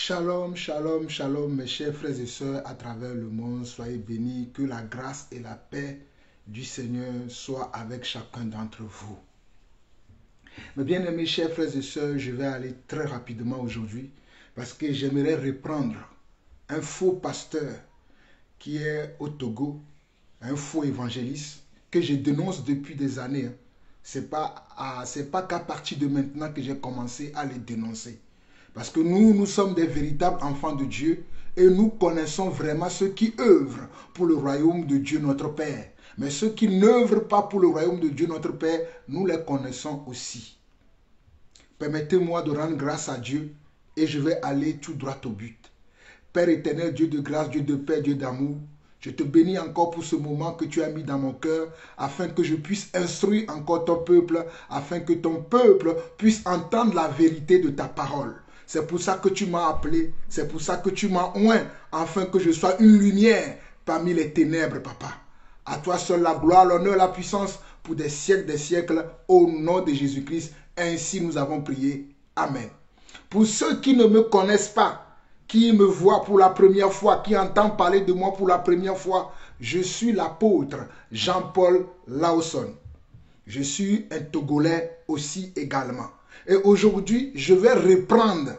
Shalom, shalom, shalom, mes chers frères et sœurs à travers le monde. Soyez bénis, que la grâce et la paix du Seigneur soient avec chacun d'entre vous. Mes bien-aimés chers frères et sœurs, je vais aller très rapidement aujourd'hui parce que j'aimerais reprendre un faux pasteur qui est au Togo, un faux évangéliste que je dénonce depuis des années. Ce n'est pas qu'à partir de maintenant que j'ai commencé à les dénoncer. Parce que nous sommes des véritables enfants de Dieu et nous connaissons vraiment ceux qui œuvrent pour le royaume de Dieu notre Père. Mais ceux qui n'œuvrent pas pour le royaume de Dieu notre Père, nous les connaissons aussi. Permettez-moi de rendre grâce à Dieu et je vais aller tout droit au but. Père éternel, Dieu de grâce, Dieu de paix, Dieu d'amour, je te bénis encore pour ce moment que tu as mis dans mon cœur afin que je puisse instruire encore ton peuple, afin que ton peuple puisse entendre la vérité de ta parole. C'est pour ça que tu m'as appelé, c'est pour ça que tu m'as oint, afin que je sois une lumière parmi les ténèbres, papa. À toi seul la gloire, l'honneur, la puissance pour des siècles, au nom de Jésus-Christ. Ainsi nous avons prié. Amen. Pour ceux qui ne me connaissent pas, qui me voient pour la première fois, qui entendent parler de moi pour la première fois, je suis l'apôtre Jean-Paul Laosson. Je suis un Togolais aussi également. Et aujourd'hui, je vais reprendre,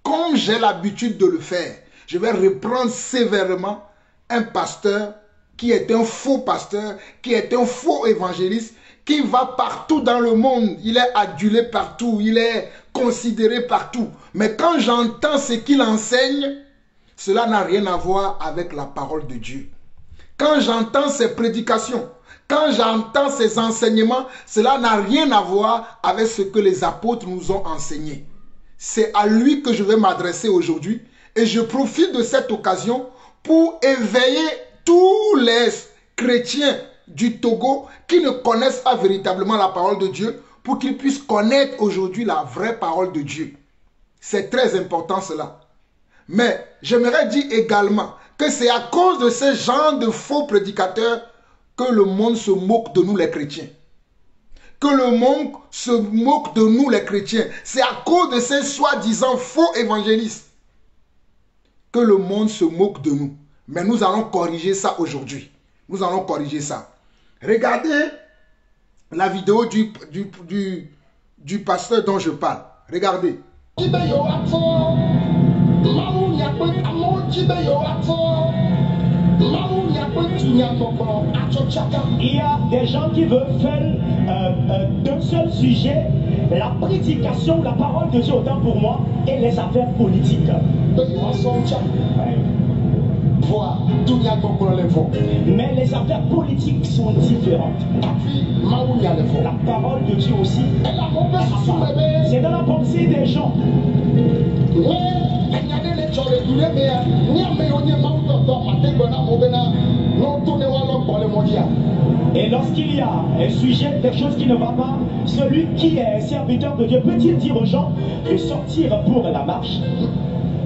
comme j'ai l'habitude de le faire, je vais reprendre sévèrement un pasteur qui est un faux pasteur, qui est un faux évangéliste, qui va partout dans le monde. Il est adulé partout, il est considéré partout. Mais quand j'entends ce qu'il enseigne, cela n'a rien à voir avec la parole de Dieu. Quand j'entends ses prédications, quand j'entends ses enseignements, cela n'a rien à voir avec ce que les apôtres nous ont enseigné. C'est à lui que je vais m'adresser aujourd'hui et je profite de cette occasion pour éveiller tous les chrétiens du Togo qui ne connaissent pas véritablement la parole de Dieu pour qu'ils puissent connaître aujourd'hui la vraie parole de Dieu. C'est très important cela. Mais j'aimerais dire également que c'est à cause de ce genre de faux prédicateurs que le monde se moque de nous les chrétiens. Que le monde se moque de nous les chrétiens. C'est à cause de ces soi-disant faux évangélistes que le monde se moque de nous. Mais nous allons corriger ça aujourd'hui. Nous allons corriger ça. Regardez la vidéo du pasteur dont je parle. Regardez. Il y a des gens qui veulent faire d'un seul sujet la prédication, la parole de Dieu autant pour moi et les affaires politiques. Mais les affaires politiques sont différentes. La parole de Dieu aussi, c'est dans la pensée des gens. Et lorsqu'il y a un sujet, quelque chose qui ne va pas, celui qui est serviteur de Dieu peut-il dire aux gens de sortir pour la marche?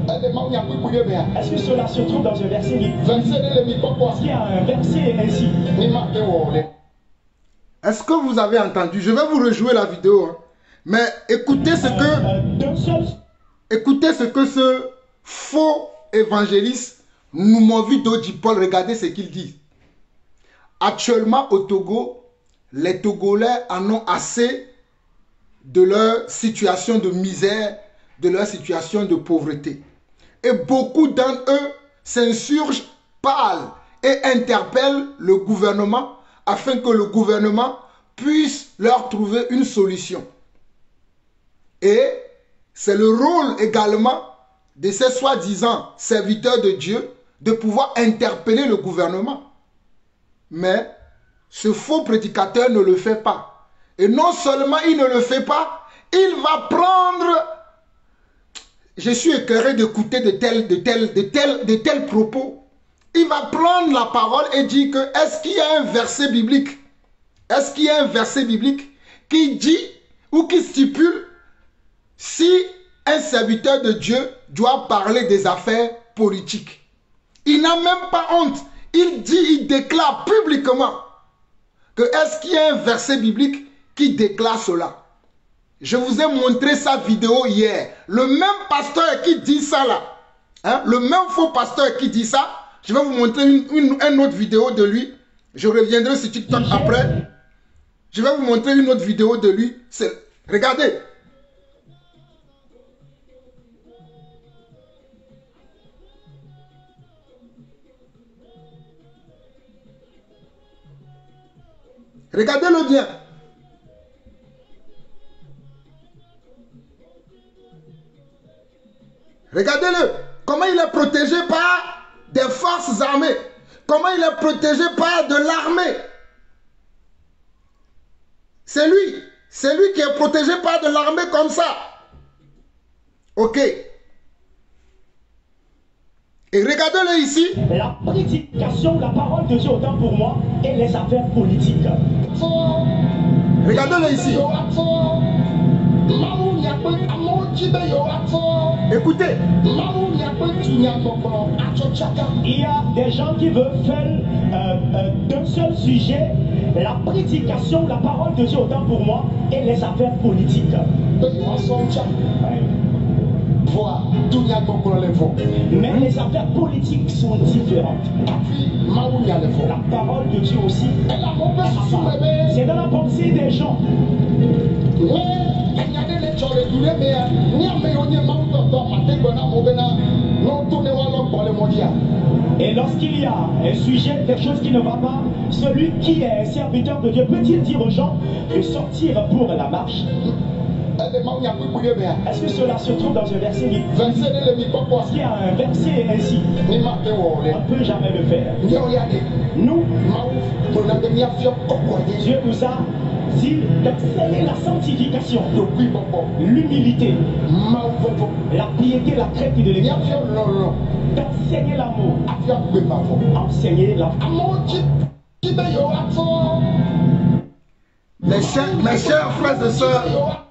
Est-ce que cela se trouve dans un verset libre? Est-ce qu'il y a un verset ainsi? Est-ce que vous avez entendu? Je vais vous rejouer la vidéo. Hein. Mais écoutez ce que ce faux évangéliste Noumovi Dodjipol, regardez ce qu'il dit. Actuellement au Togo, les Togolais en ont assez de leur situation de misère, de leur situation de pauvreté. Et beaucoup d'entre eux s'insurgent, parlent et interpellent le gouvernement afin que le gouvernement puisse leur trouver une solution. Et c'est le rôle également de ces soi-disant serviteurs de Dieu de pouvoir interpeller le gouvernement. Mais ce faux prédicateur ne le fait pas. Et non seulement il ne le fait pas, il va prendre... Je suis écœuré d'écouter de tels propos. Il va prendre la parole et dire que est-ce qu'il y a un verset biblique? Est-ce qu'il y a un verset biblique qui dit ou qui stipule si un serviteur de Dieu doit parler des affaires politiques? Il n'a même pas honte. Il dit, il déclare publiquement que est-ce qu'il y a un verset biblique qui déclare cela? Je vous ai montré sa vidéo hier. Le même pasteur qui dit ça là, Hein? Le même faux pasteur qui dit ça, je vais vous montrer une autre vidéo de lui. Je reviendrai sur TikTok après. Je vais vous montrer une autre vidéo de lui. Regardez. Regardez-le bien. Regardez-le. Comment il est protégé par des forces armées. Comment il est protégé par de l'armée. C'est lui. C'est lui qui est protégé par de l'armée comme ça. Ok. Et regardez-le ici. La prédication de la parole de Dieu autant pour moi et les affaires politiques. Regardez-le ici. Écoutez. Il y a des gens qui veulent faire d'un seul sujet la prédication de la parole de Dieu autant pour moi et les affaires politiques. Mais les affaires politiques sont différentes. La parole de Dieu aussi. C'est dans la pensée des gens. Et lorsqu'il y a un sujet, quelque chose qui ne va pas, celui qui est un serviteur de Dieu peut-il dire aux gens de sortir pour la marche? Est-ce que cela se trouve dans un verset libre? Est-ce qu'il y a un verset ainsi? On ne peut jamais le faire. Nous, Dieu nous a dit d'enseigner la sanctification, l'humilité, la piété, la crainte de l'Éternel, d'enseigner l'amour, enseigner l'amour. Mes chers frères et sœurs,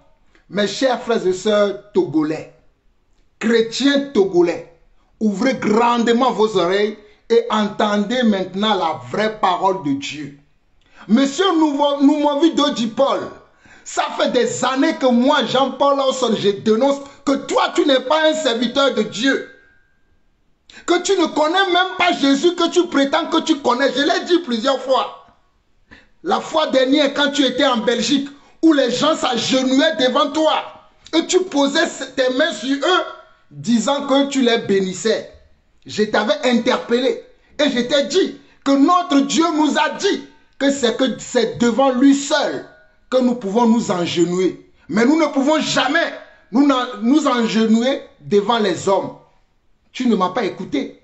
mes chers frères et sœurs togolais, chrétiens togolais, ouvrez grandement vos oreilles et entendez maintenant la vraie parole de Dieu. Monsieur Noumovi Dodji-Paul, ça fait des années que moi, Jean-Paul Lawson, je dénonce que toi, tu n'es pas un serviteur de Dieu. Que tu ne connais même pas Jésus que tu prétends que tu connais. Je l'ai dit plusieurs fois. La fois dernière, quand tu étais en Belgique, où les gens s'agenouillaient devant toi, et tu posais tes mains sur eux, disant que tu les bénissais. Je t'avais interpellé, et je t'ai dit que notre Dieu nous a dit que c'est devant lui seul que nous pouvons nous engenouiller. Mais nous ne pouvons jamais nous engenouiller devant les hommes. Tu ne m'as pas écouté.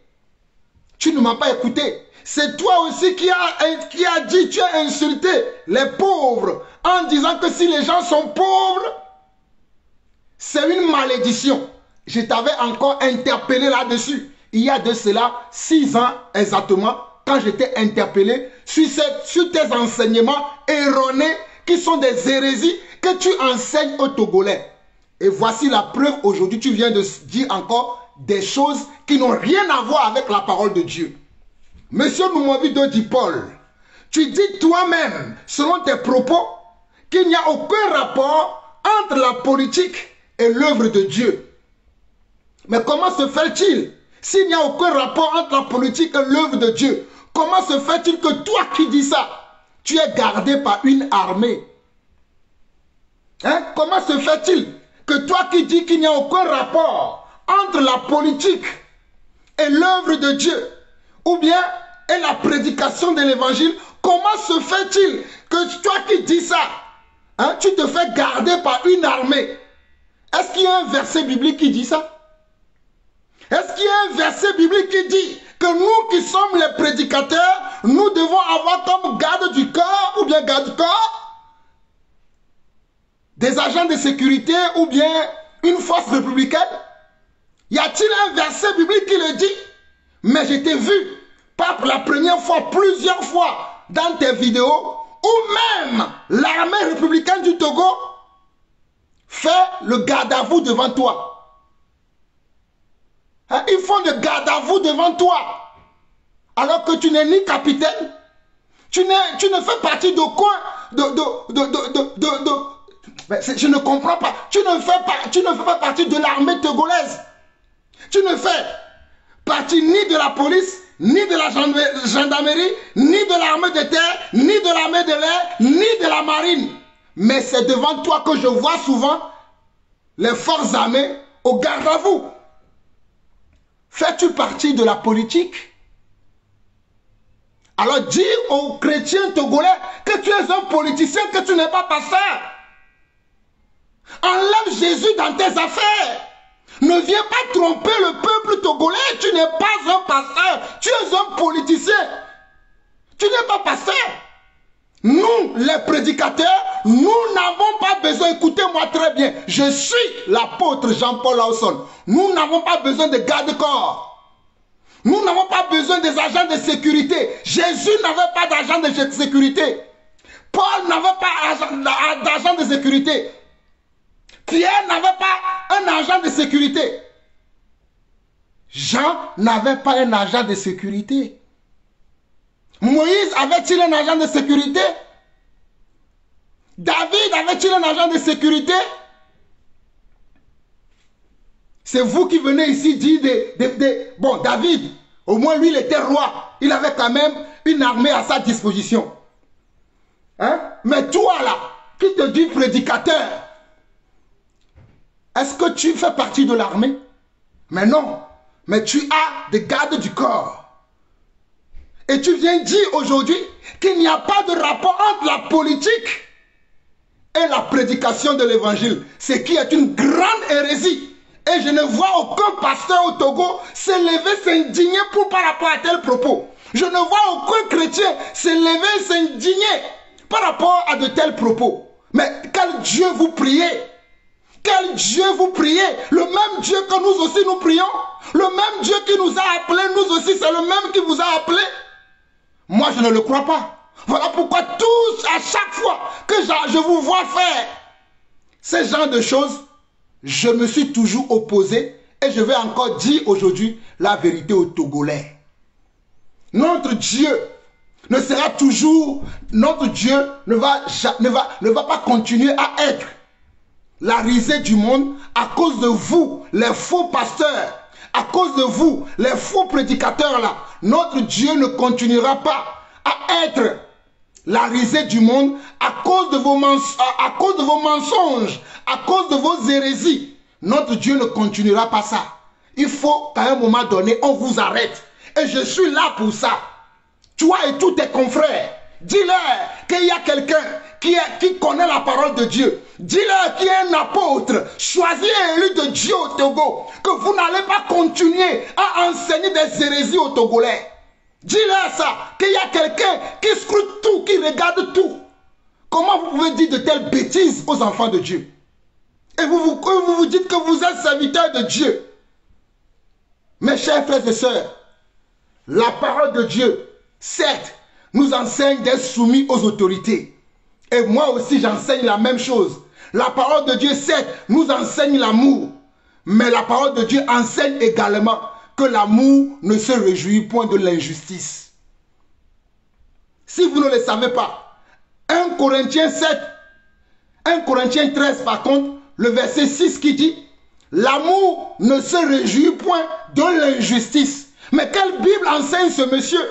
Tu ne m'as pas écouté. C'est toi aussi qui a dit, tu as insulté les pauvres en disant que si les gens sont pauvres, c'est une malédiction. Je t'avais encore interpellé là-dessus. Il y a de cela 6 ans exactement, quand j'étais interpellé sur tes enseignements erronés qui sont des hérésies que tu enseignes aux Togolais. Et voici la preuve aujourd'hui, tu viens de dire encore des choses qui n'ont rien à voir avec la parole de Dieu. Monsieur Noumovi Dodji-Paul, tu dis toi-même, selon tes propos, qu'il n'y a aucun rapport entre la politique et l'œuvre de Dieu. Mais comment se fait-il, s'il n'y a aucun rapport entre la politique et l'œuvre de Dieu, comment se fait-il que toi qui dis ça, tu es gardé par une armée? Hein? Comment se fait-il que toi qui dis qu'il n'y a aucun rapport entre la politique et l'œuvre de Dieu, ou bien et la prédication de l'évangile, comment se fait-il que toi qui dis ça, hein, tu te fais garder par une armée? Est-ce qu'il y a un verset biblique qui dit ça? Est-ce qu'il y a un verset biblique qui dit que nous qui sommes les prédicateurs, nous devons avoir comme garde du corps ou bien garde du corps des agents de sécurité ou bien une force républicaine? Y a-t-il un verset biblique qui le dit? Mais je t'ai vu, pas pour la première fois, plusieurs fois dans tes vidéos, où même l'armée républicaine du Togo fait le garde à vous devant toi. Hein? Ils font le garde à vous devant toi. Alors que tu n'es ni capitaine, tu ne fais partie de quoi? Je ne comprends pas. Tu ne fais pas partie de l'armée togolaise. Tu ne fais partie ni de la police, ni de la gendarmerie, ni de l'armée de terre, ni de l'armée de l'air, ni de la marine. Mais c'est devant toi que je vois souvent les forces armées au garde à vous. Fais-tu partie de la politique? Alors dis aux chrétiens togolais que tu es un politicien, que tu n'es pas pasteur. Enlève Jésus dans tes affaires. Ne viens pas tromper le peuple togolais. Tu n'es pas un pasteur. Tu es un politicien. Tu n'es pas pasteur. Nous, les prédicateurs, nous n'avons pas besoin, écoutez-moi très bien, je suis l'apôtre Jean-Paul Lawson. Nous n'avons pas besoin de garde-corps. Nous n'avons pas besoin des agents de sécurité. Jésus n'avait pas d'agent de sécurité. Paul n'avait pas d'agent de sécurité. Pierre n'avait pas un agent de sécurité. Jean n'avait pas un agent de sécurité. Moïse avait-il un agent de sécurité? David avait-il un agent de sécurité? C'est vous qui venez ici dire bon, David, au moins lui, il était roi. Il avait quand même une armée à sa disposition. Hein? Mais toi là, qui te dis prédicateur, est-ce que tu fais partie de l'armée? Mais non. Mais tu as des gardes du corps. Et tu viens dire aujourd'hui qu'il n'y a pas de rapport entre la politique et la prédication de l'évangile. Ce qui est une grande hérésie. Et je ne vois aucun pasteur au Togo se lever, s'indigner par rapport à tel propos. Je ne vois aucun chrétien se lever, s'indigner par rapport à de tels propos. Mais quel Dieu vous priez? Quel Dieu vous priez? Le même Dieu que nous aussi nous prions? Le même Dieu qui nous a appelés, nous aussi, c'est le même qui vous a appelés? Moi, je ne le crois pas. Voilà pourquoi tous, à chaque fois que je vous vois faire ce genre de choses, je me suis toujours opposé et je vais encore dire aujourd'hui la vérité aux Togolais. Notre Dieu ne sera toujours, notre Dieu ne va pas continuer à être la risée du monde à cause de vous, les faux pasteurs. À cause de vous, les faux prédicateurs là, notre Dieu ne continuera pas à être la risée du monde à cause de vos mensonges, à cause de vos hérésies. Notre Dieu ne continuera pas ça. Il faut qu'à un moment donné, on vous arrête. Et je suis là pour ça. Toi et tous tes confrères, dis-leur qu'il y a quelqu'un qui connaît la parole de Dieu. Dis-leur qu'il y a un apôtre choisi et élu de Dieu au Togo, que vous n'allez pas continuer à enseigner des hérésies aux Togolais. Dis-leur ça, qu'il y a quelqu'un qui scrute tout, qui regarde tout. Comment vous pouvez dire de telles bêtises aux enfants de Dieu? Et vous dites que vous êtes serviteurs de Dieu. Mes chers frères et sœurs, la parole de Dieu, certes, nous enseigne d'être soumis aux autorités. Et moi aussi, j'enseigne la même chose. La parole de Dieu, certes, nous enseigne l'amour. Mais la parole de Dieu enseigne également que l'amour ne se réjouit point de l'injustice. Si vous ne le savez pas, 1 Corinthiens 7, 1 Corinthiens 13 par contre, le verset 6 qui dit « L'amour ne se réjouit point de l'injustice ». Mais quelle Bible enseigne ce monsieur?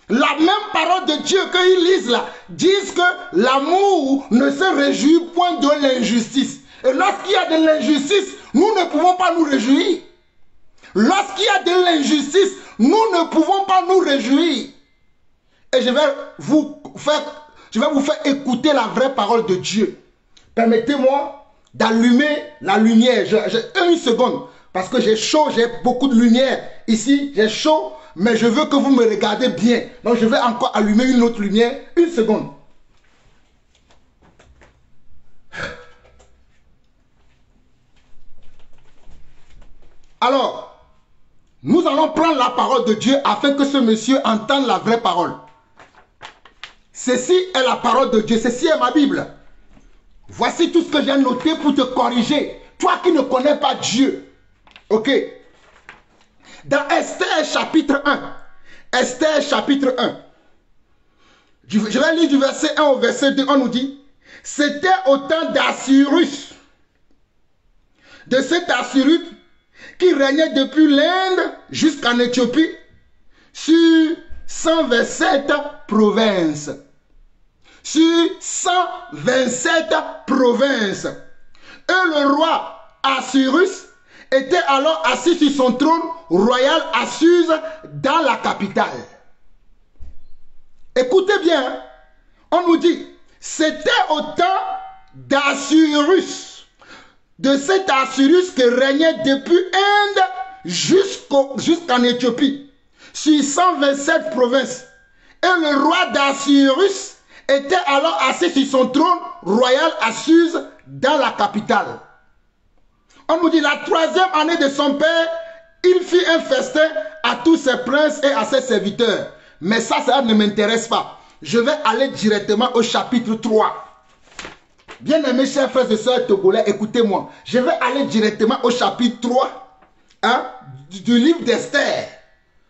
La même parole de Dieu qu'ils lisent là, disent que l'amour ne se réjouit point de l'injustice. Et lorsqu'il y a de l'injustice, nous ne pouvons pas nous réjouir. Lorsqu'il y a de l'injustice, nous ne pouvons pas nous réjouir. Et je vais vous faire écouter la vraie parole de Dieu. Permettez-moi d'allumer la lumière. J'ai une seconde, parce que j'ai chaud, j'ai beaucoup de lumière. Ici, j'ai chaud, mais je veux que vous me regardez bien. Donc, je vais encore allumer une autre lumière. Une seconde. Alors, nous allons prendre la parole de Dieu afin que ce monsieur entende la vraie parole. Ceci est la parole de Dieu. Ceci est ma Bible. Voici tout ce que j'ai noté pour te corriger. Toi qui ne connais pas Dieu. Ok. Dans Esther chapitre 1. Esther chapitre 1. Je vais lire du verset 1 au verset 2. On nous dit, c'était au temps d'Assyrus. De cet Assyrus, qui régnait depuis l'Inde jusqu'en Éthiopie sur 127 provinces. Sur 127 provinces. Et le roi Assyrus était alors assis sur son trône royal à Suse dans la capitale. Écoutez bien, on nous dit, c'était au temps d'Assyrus, de cet Assyrus qui régnait depuis Inde jusqu'en Éthiopie, sur 127 provinces. Et le roi d'Assyrus était alors assis sur son trône royal à Suse dans la capitale. On nous dit, la 3e année de son père, il fit un festin à tous ses princes et à ses serviteurs. Mais ça ne m'intéresse pas. Je vais aller directement au chapitre 3. Bien-aimés chers frères et sœurs togolais, écoutez-moi. Je vais aller directement au chapitre 3 du livre d'Esther,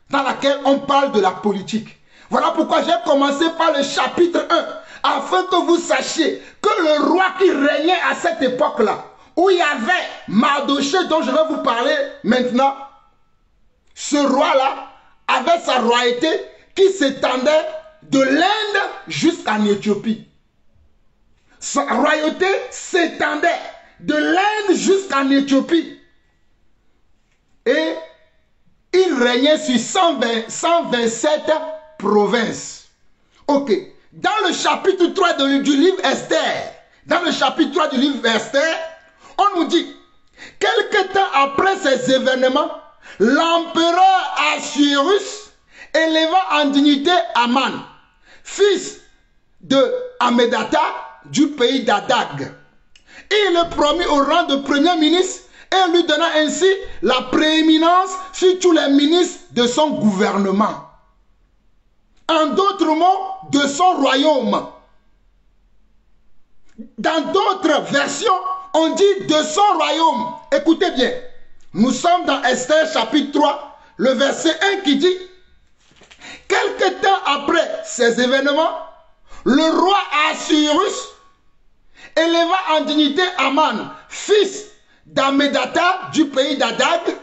dans lequel on parle de la politique. Voilà pourquoi j'ai commencé par le chapitre 1, afin que vous sachiez que le roi qui régnait à cette époque-là, où il y avait Mardoché dont je vais vous parler maintenant, ce roi-là avait sa royauté qui s'étendait de l'Inde jusqu'en Éthiopie. Sa royauté s'étendait de l'Inde jusqu'en Éthiopie. Et il régnait sur 127 provinces. Ok. Dans le chapitre 3 du livre Esther, dans le chapitre 3 du livre Esther, on nous dit, quelque temps après ces événements, l'empereur Assyrus éleva en dignité Aman, fils de Hammédatha du pays d'Adag. Il le promit au rang de premier ministre et lui donna ainsi la prééminence sur tous les ministres de son gouvernement. En d'autres mots, de son royaume. Dans d'autres versions, on dit de son royaume. Écoutez bien, nous sommes dans Esther chapitre 3, le verset 1 qui dit, quelque temps après ces événements, le roi Assyrus éleva en dignité Aman, fils d'Hammédatha du pays d'Adag.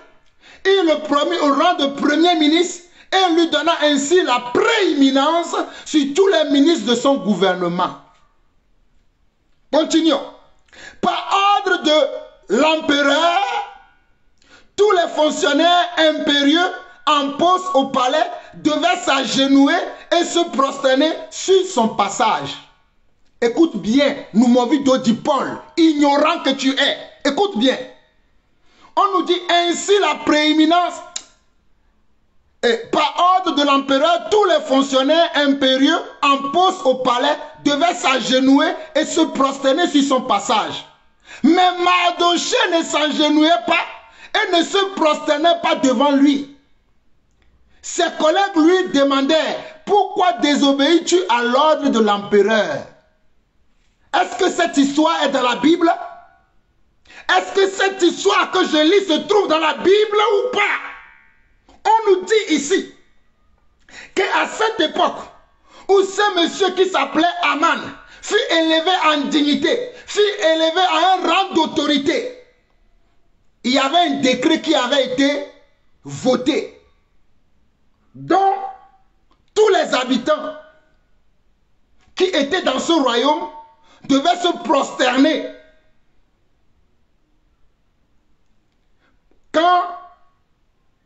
Il le promit au rang de premier ministre et lui donna ainsi la prééminence sur tous les ministres de son gouvernement. Continuons. Par ordre de l'empereur, tous les fonctionnaires impérieux en poste au palais devaient s'agenouiller et se prosterner sur son passage. Écoute bien, nous m'avons dit Paul, ignorant que tu es. Écoute bien. On nous dit ainsi la prééminence. Et par ordre de l'empereur, tous les fonctionnaires impérieux en poste au palais devaient s'agenouiller et se prosterner sur son passage. Mais Mardoché ne s'agenouillait pas et ne se prosternait pas devant lui. Ses collègues lui demandèrent, pourquoi désobéis-tu à l'ordre de l'empereur? Est-ce que cette histoire est dans la Bible? Est-ce que cette histoire que je lis se trouve dans la Bible ou pas? On nous dit ici qu'à cette époque où ce monsieur qui s'appelait Aman fut élevé en dignité, fut élevé à un rang d'autorité, il y avait un décret qui avait été voté, dont tous les habitants qui étaient dans ce royaume devaient se prosterner. Quand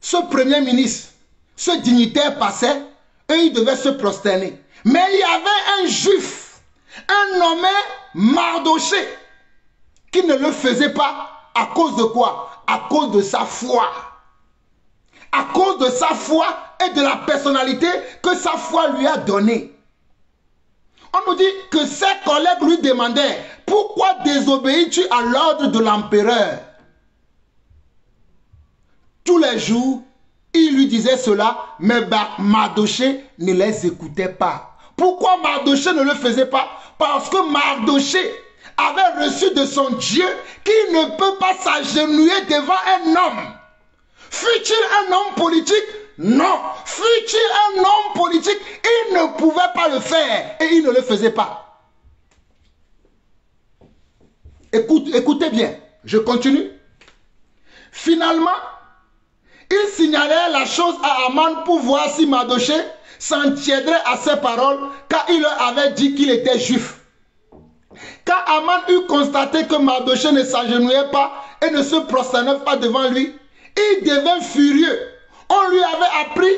ce premier ministre, ce dignitaire passait, eux ils devaient se prosterner. Mais il y avait un juif, un nommé Mardoché, qui ne le faisait pas à cause de quoi? À cause de sa foi. À cause de sa foi et de la personnalité que sa foi lui a donnée. On nous dit que ses collègues lui demandaient, pourquoi désobéis-tu à l'ordre de l'empereur? Tous les jours, il lui disait cela, mais Mardoché ne les écoutait pas. Pourquoi Mardoché ne le faisait pas? Parce que Mardoché avait reçu de son Dieu qu'il ne peut pas s'agenouiller devant un homme. Fut-il un homme politique? Non. Fut-il un homme politique? Il ne pouvait pas le faire et il ne le faisait pas. Écoutez bien, je continue. Finalement, Il signalait la chose à Aman pour voir si Mardoché s'en tiendrait à ses paroles, car il leur avait dit qu'il était juif. Quand Aman eut constaté que Mardoché ne s'agenouillait pas et ne se prosternait pas devant lui, il devint furieux. On lui avait appris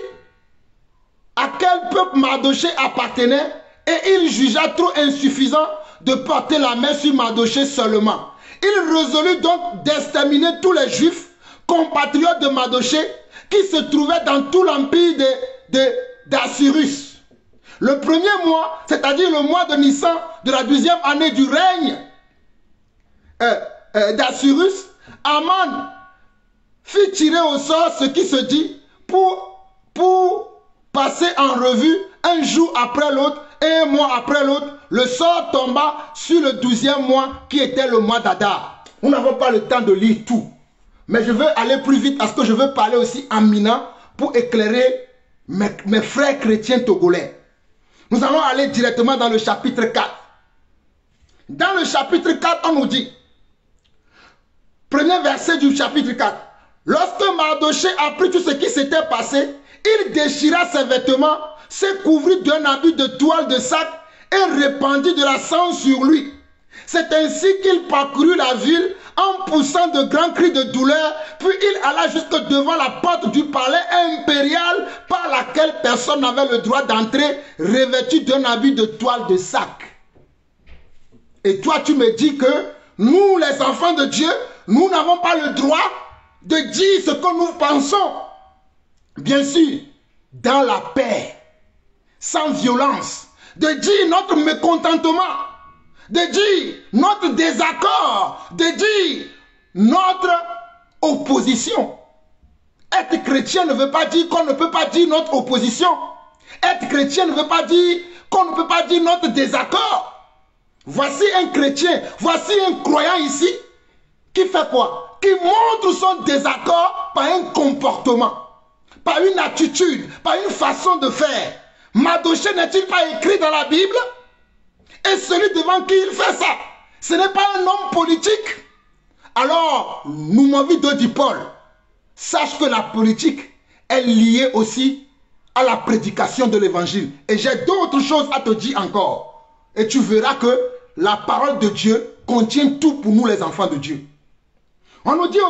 à quel peuple Mardoché appartenait et il jugea trop insuffisant de porter la main sur Mardoché seulement. Il résolut donc d'exterminer tous les juifs compatriotes de Mardoché qui se trouvaient dans tout l'empire d'Assyrus. Le premier mois, c'est-à-dire le mois de Nissan de la 12e année du règne d'Assyrus, Aman fit tirer au sort ce qui se dit pour passer en revue un jour après l'autre et un mois après l'autre. Le sort tomba sur le 12e mois qui était le mois d'Adar. Nous n'avons pas le temps de lire tout. Mais je veux aller plus vite parce que je veux parler aussi en Mina pour éclairer mes frères chrétiens togolais. Nous allons aller directement dans le chapitre 4. Dans le chapitre 4, on nous dit, premier verset du chapitre 4. Lorsque Mardoché apprit tout ce qui s'était passé, il déchira ses vêtements, se couvrit d'un habit de toile de sac et répandit de la sang sur lui. C'est ainsi qu'il parcourut la ville en poussant de grands cris de douleur, puis il alla jusque devant la porte du palais impérial par laquelle personne n'avait le droit d'entrer, revêtu d'un habit de toile de sac. Et toi, tu me dis que nous, les enfants de Dieu, nous n'avons pas le droit de dire ce que nous pensons. Bien sûr, dans la paix, sans violence, de dire notre mécontentement, de dire notre désaccord, de dire notre opposition. Être chrétien ne veut pas dire qu'on ne peut pas dire notre opposition. Être chrétien ne veut pas dire qu'on ne peut pas dire notre désaccord. Voici un chrétien, voici un croyant ici qui fait quoi? Qui montre son désaccord par un comportement, par une attitude, par une façon de faire. Mardoché n'est-il pas écrit dans la Bible? Et celui devant qui il fait ça, ce n'est pas un homme politique. Alors, nous m'en dit Paul, sache que la politique est liée aussi à la prédication de l'évangile. Et j'ai d'autres choses à te dire encore. Et tu verras que la parole de Dieu contient tout pour nous les enfants de Dieu. On nous dit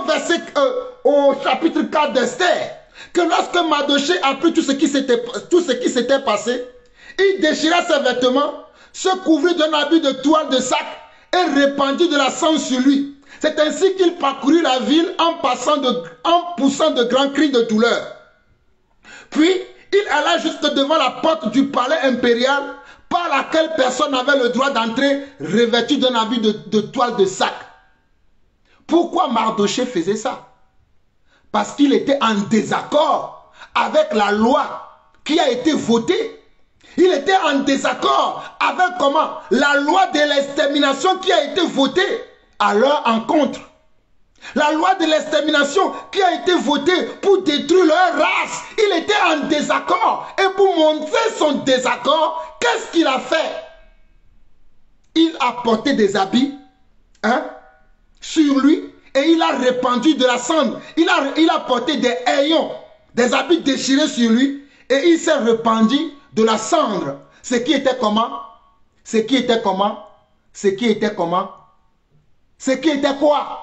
au chapitre 4 d'Esther, que lorsque Mardoché apprit tout ce qui s'était passé, il déchira ses vêtements, se couvrit d'un habit de toile de sac et répandit de la sang sur lui. C'est ainsi qu'il parcourut la ville en poussant de grands cris de douleur. Puis, il alla jusque devant la porte du palais impérial par laquelle personne n'avait le droit d'entrer, revêtu d'un habit de toile de sac. Pourquoi Mardoché faisait ça? Parce qu'il était en désaccord avec la loi qui a été votée. Il était en désaccord avec comment? La loi de l'extermination qui a été votée à leur encontre. La loi de l'extermination qui a été votée pour détruire leur race. Il était en désaccord. Et pour montrer son désaccord, qu'est-ce qu'il a fait? Il a porté des habits sur lui et il a répandu de la cendre. Il a porté des haillons, des habits déchirés sur lui et il s'est répandu de la cendre. Ce qui était comment? Ce qui était comment? Ce qui était comment? Ce qui était quoi?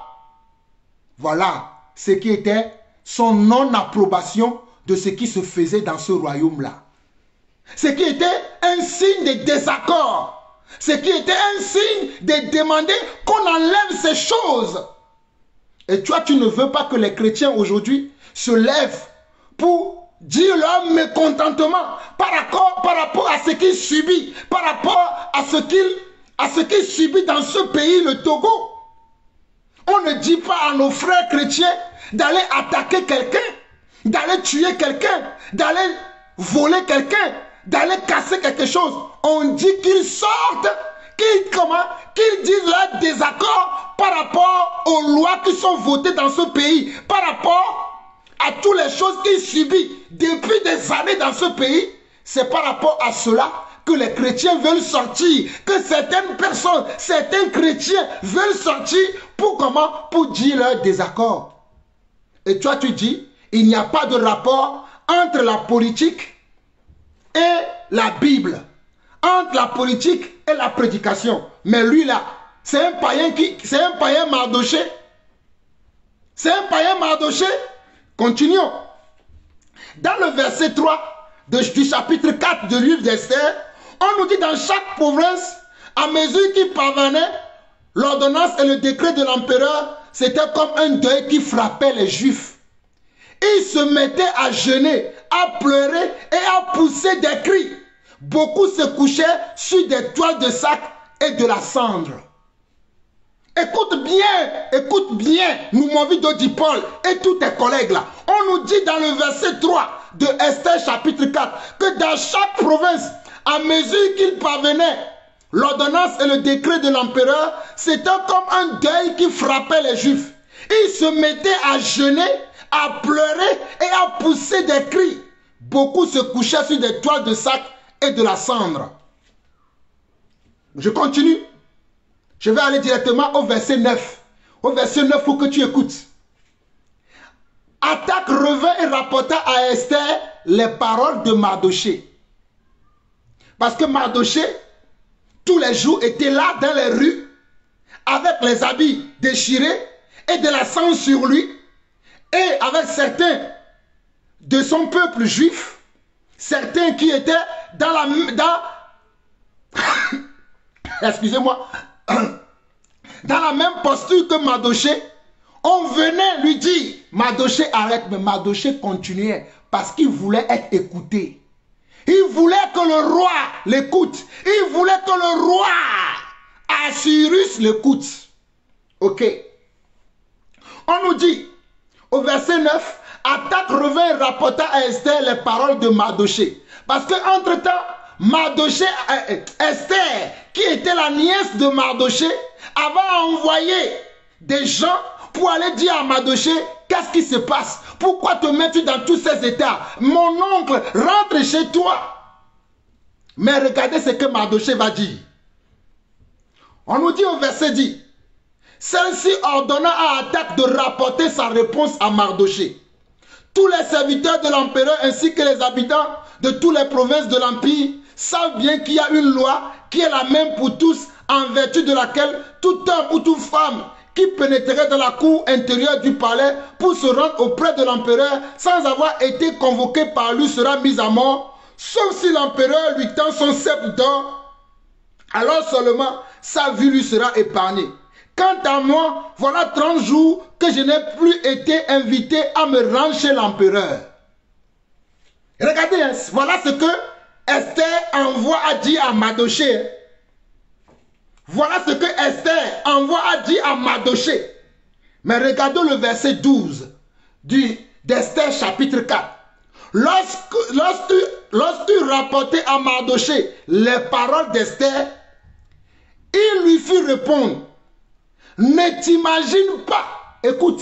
Voilà ce qui était son non-approbation de ce qui se faisait dans ce royaume-là. Ce qui était un signe de désaccord. Ce qui était un signe de demander qu'on enlève ces choses. Et toi, tu ne veux pas que les chrétiens aujourd'hui se lèvent pour dire leur mécontentement par rapport à ce qu'ils subissent, par rapport à ce qu'ils subissent dans ce pays, le Togo. On ne dit pas à nos frères chrétiens d'aller attaquer quelqu'un, d'aller tuer quelqu'un, d'aller voler quelqu'un, d'aller casser quelque chose. On dit qu'ils sortent, qu'ils disent leur désaccord par rapport aux lois qui sont votées dans ce pays, par rapport à toutes les choses qu'ils subissent depuis des années dans ce pays. C'est par rapport à cela que les chrétiens veulent sortir, que certaines personnes, certains chrétiens veulent sortir pour comment? Pour dire leur désaccord. Et toi tu dis, Il n'y a pas de rapport entre la politique et la Bible, entre la politique et la prédication. Mais lui là, c'est un païen Mardoché. C'est un païen Mardoché. Continuons. Dans le verset 3 du chapitre 4 du livre d'Esther, on nous dit dans chaque province, à mesure qu'il parvenait, l'ordonnance et le décret de l'empereur, c'était comme un deuil qui frappait les Juifs. Ils se mettaient à jeûner, à pleurer et à pousser des cris. Beaucoup se couchaient sur des toiles de sac et de la cendre. Écoute bien, Moumovido dit Paul et tous tes collègues là. On nous dit dans le verset 3 de Esther chapitre 4 que dans chaque province, à mesure qu'il parvenait, l'ordonnance et le décret de l'empereur, c'était comme un deuil qui frappait les Juifs. Ils se mettaient à jeûner, à pleurer et à pousser des cris. Beaucoup se couchaient sur des toiles de sac et de la cendre. Je continue. Je vais aller directement au verset 9. Au verset 9, il faut que tu écoutes. Attaque revint et rapporta à Esther les paroles de Mardoché. Parce que Mardoché, tous les jours, était là dans les rues, avec les habits déchirés et de la sang sur lui, et avec certains de son peuple juif, certains qui étaient excusez-moi, dans la même posture que Mardoché, on venait lui dire, Mardoché arrête, mais Mardoché continuait parce qu'il voulait être écouté. Il voulait que le roi l'écoute. Il voulait que le roi Assyrus l'écoute. Ok. On nous dit, au verset 9, Attaque revint et rapporta à Esther les paroles de Mardoché. Parce qu'entre-temps, Esther, qui était la nièce de Mardoché, avait envoyé des gens pour aller dire à Mardoché, qu'est-ce qui se passe? Pourquoi te mets-tu dans tous ces états? Mon oncle, rentre chez toi. Mais regardez ce que Mardoché va dire. On nous dit au verset 10, celle-ci ordonna à Attaque de rapporter sa réponse à Mardoché. Tous les serviteurs de l'empereur ainsi que les habitants de toutes les provinces de l'Empire savent bien qu'il y a une loi qui est la même pour tous, en vertu de laquelle tout homme ou toute femme qui pénétrerait dans la cour intérieure du palais pour se rendre auprès de l'empereur sans avoir été convoqué par lui sera mis à mort, sauf si l'empereur lui tend son sceptre d'or, alors seulement sa vie lui sera épargnée. Quant à moi, voilà 30 jours que je n'ai plus été invité à me rendre chez l'empereur. Regardez, voilà ce que Esther envoie à dire à Mardoché. Voilà ce que Esther envoie à dire à Mardoché. Mais regardons le verset 12 d'Esther chapitre 4. Lorsqu'il rapportait à Mardoché les paroles d'Esther, il lui fit répondre, ne t'imagine pas, écoute,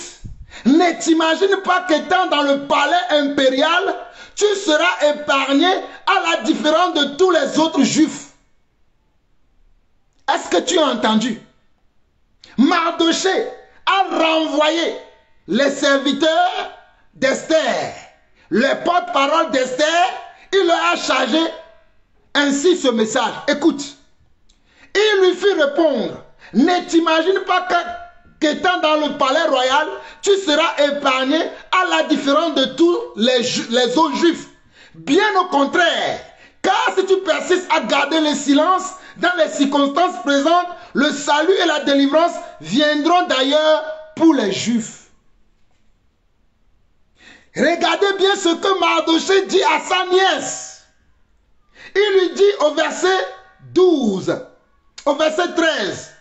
ne t'imagine pas qu'étant dans le palais impérial, tu seras épargné à la différence de tous les autres juifs. Est-ce que tu as entendu? Mardoché a renvoyé les serviteurs d'Esther, les porte-parole d'Esther, il leur a chargé ainsi ce message. Écoute, il lui fit répondre, ne t'imagine pas qu'étant dans le palais royal, tu seras épargné à la différence de tous les autres juifs. Bien au contraire, car si tu persistes à garder le silence, dans les circonstances présentes, le salut et la délivrance viendront d'ailleurs pour les Juifs. Regardez bien ce que Mardoché dit à sa nièce. Il lui dit au verset 12, au verset 13,